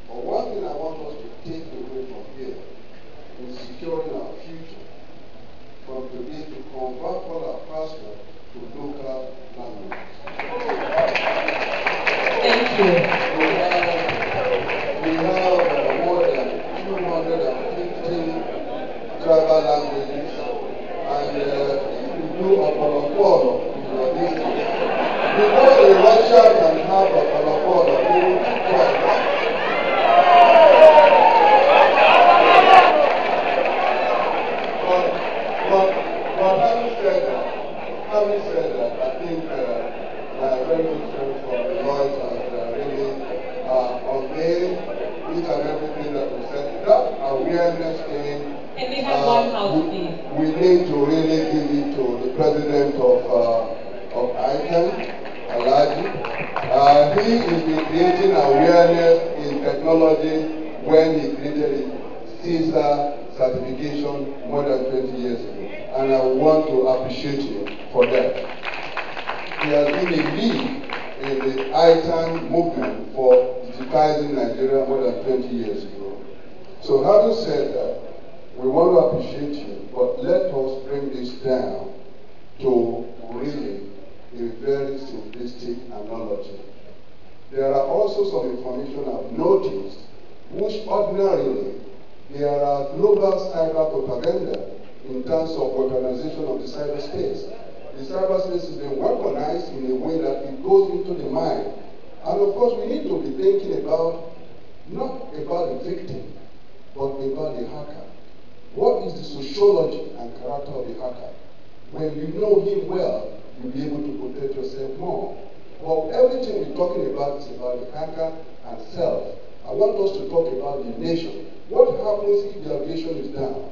But one thing I want us to take away from here is securing our future. From today, to convert all our passwords to local language. Thank you. We have more than 250 tribal languages, and if we do a Polopolo in your district, you know a Russia can have a Polopolo in tribes. But having said that, I think my very good friend from the Lloyd has really unveiled each and everything that we said. That awareness thing, Can we have one house, please? we need to really give it to the president of ICAN, Alaji. He has been creating awareness in technology when he created the CISA certification more than 20 years ago. And I want to appreciate him for that. He has been a lead in the ICAN movement for digitizing Nigeria more than 20 years ago. So having said that, we want to appreciate you, but let us bring this down to really a very simplistic analogy. There are also some information I've noticed, which ordinarily there are global cyber propaganda in terms of weaponization of the cyberspace. The cyberspace has been weaponized in a way that it goes into the mind. And of course, we need to be thinking about, not about the victim, but about the hacker. What is the sociology and character of the hacker? When you know him well, you'll be able to protect yourself more. But everything we're talking about is about the hacker and self. I want us to talk about the nation. What happens if the aviation is down?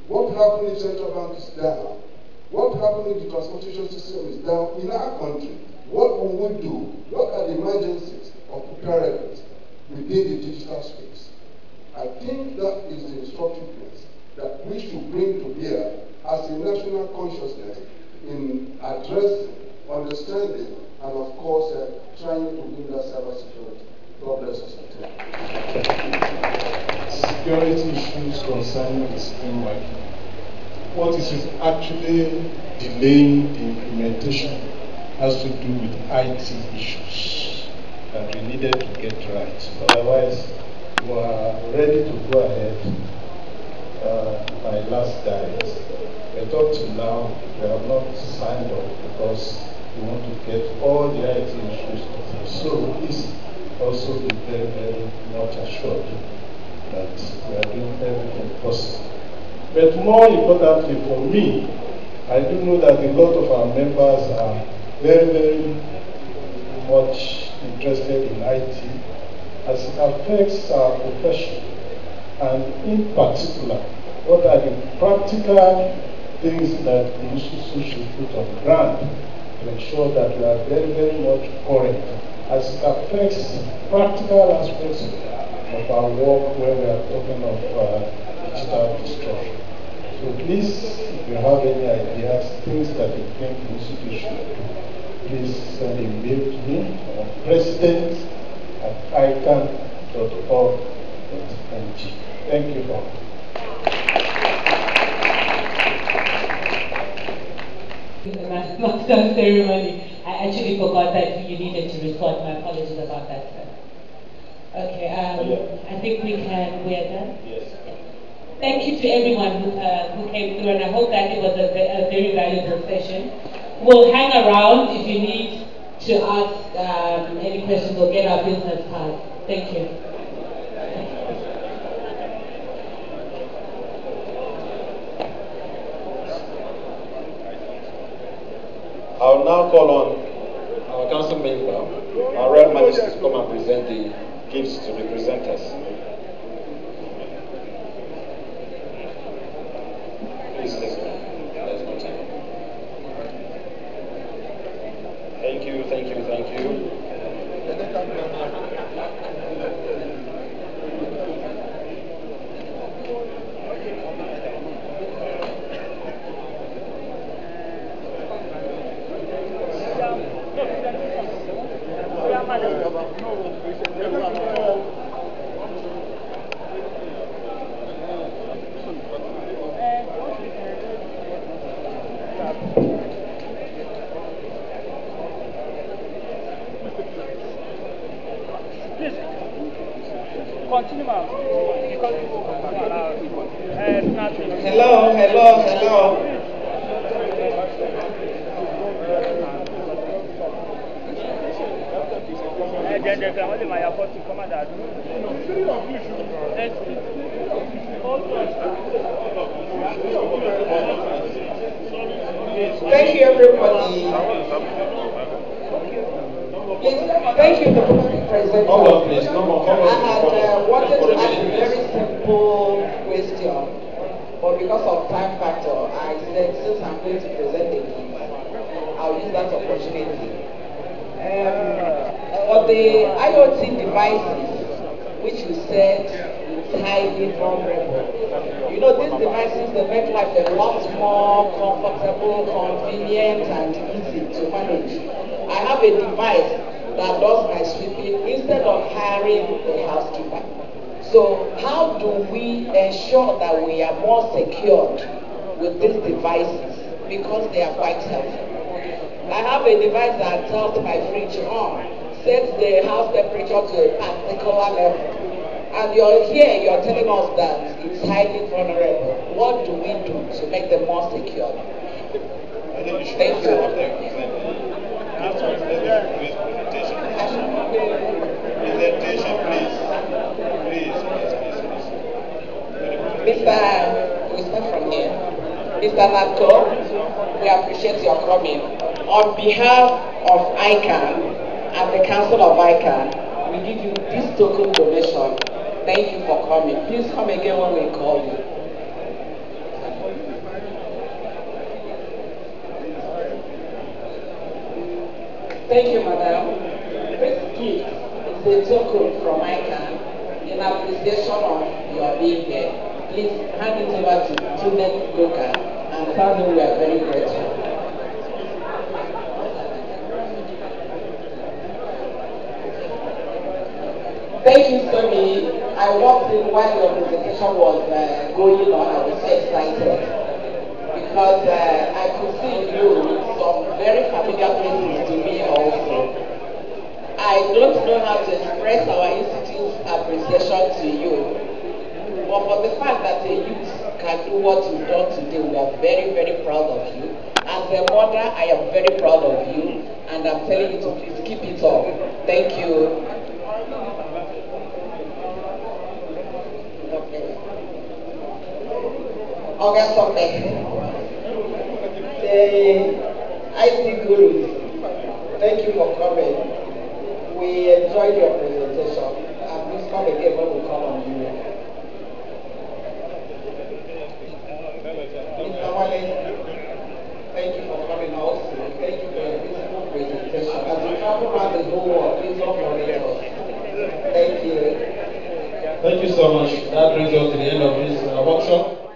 What happens if central bank is down? What happens if the transportation system is down in our country? What will we do? What are the emergencies of preparedness within the digital space? I think that is the instructiveness that we should bring to bear as a national consciousness in addressing, understanding, and of course, trying to hinder cybersecurity. God bless us. Security issues concerning the screen marking. What is actually delaying the implementation has to do with IT issues that we needed to get right. Otherwise, we are ready to go ahead by last diet. But up to now, we have not signed up because we want to get all the IT issues together. So please also be very, very much assured that we are doing everything possible. But more importantly for me, I do know that a lot of our members are very, very much interested in IT as it affects our profession, and in particular, what are the practical things that the institution should put on ground to ensure that we are very, very much current as it affects practical aspects of our work when we are talking of digital destruction. So please, if you have any ideas, things that you think the institution should do, please send a mail to me on president@ICAN.org.ng. Thank you all. Master of ceremony. I actually forgot that you needed to respond. My apologies about that, sir. Okay, I think we are done. Yes. Thank you to everyone who came through, and I hope that it was a very valuable session. We'll hang around if you need to ask any questions or get our business card. Thank you. I'll now call on our council member, our Royal Majesty, to come and present the gifts to represent us. Please, let's go. Let's go. Thank you, thank you, thank you. Hello. Thank you, everybody. Thank you, the President. Hold on, please. No more. I had wanted to ask a very simple question, but because of time factor, I said since I'm going to present the gift, I'll use that opportunity. For the IoT devices, which you said is highly vulnerable, you know, these devices, they make life a lot more comfortable, convenient, and easy to manage. I have a device that does my sweeping instead of hiring a housekeeper. So how do we ensure that we are more secured with these devices because they are quite helpful? I have a device that tells my fridge on, sets the house temperature to a particular level, and you're telling us that it's highly vulnerable. What do we do to make them more secure? Thank you. Presentation, please. We start from here. Mr. Nato, we appreciate your coming. On behalf of ICAN and the Council of ICAN, we give you this token donation. Thank you for coming. Please come again when we call you. Thank you, madam. This gift is a token from ICAN in appreciation of your being here. Please hand it over to Juliet Goka and tell him we are very grateful. Thank you, Somi. I walked in while your presentation was going on. I was so excited because I could see you some very familiar faces to me also. I don't know how to express our institute's appreciation to you, but for the fact that a youth can do what you've done today, we are very, very proud of you. As a mother, I am very proud of you, and I'm telling you to please keep it up. Thank you. August something. The IT gurus, thank you for coming. enjoyed your presentation. Please come again when we come on you. Mr. Wale, thank you for coming also. Thank you for your beautiful presentation. As you travel around the whole world, please don't forget us. Thank you. Thank you so much. That brings us to the end of this workshop.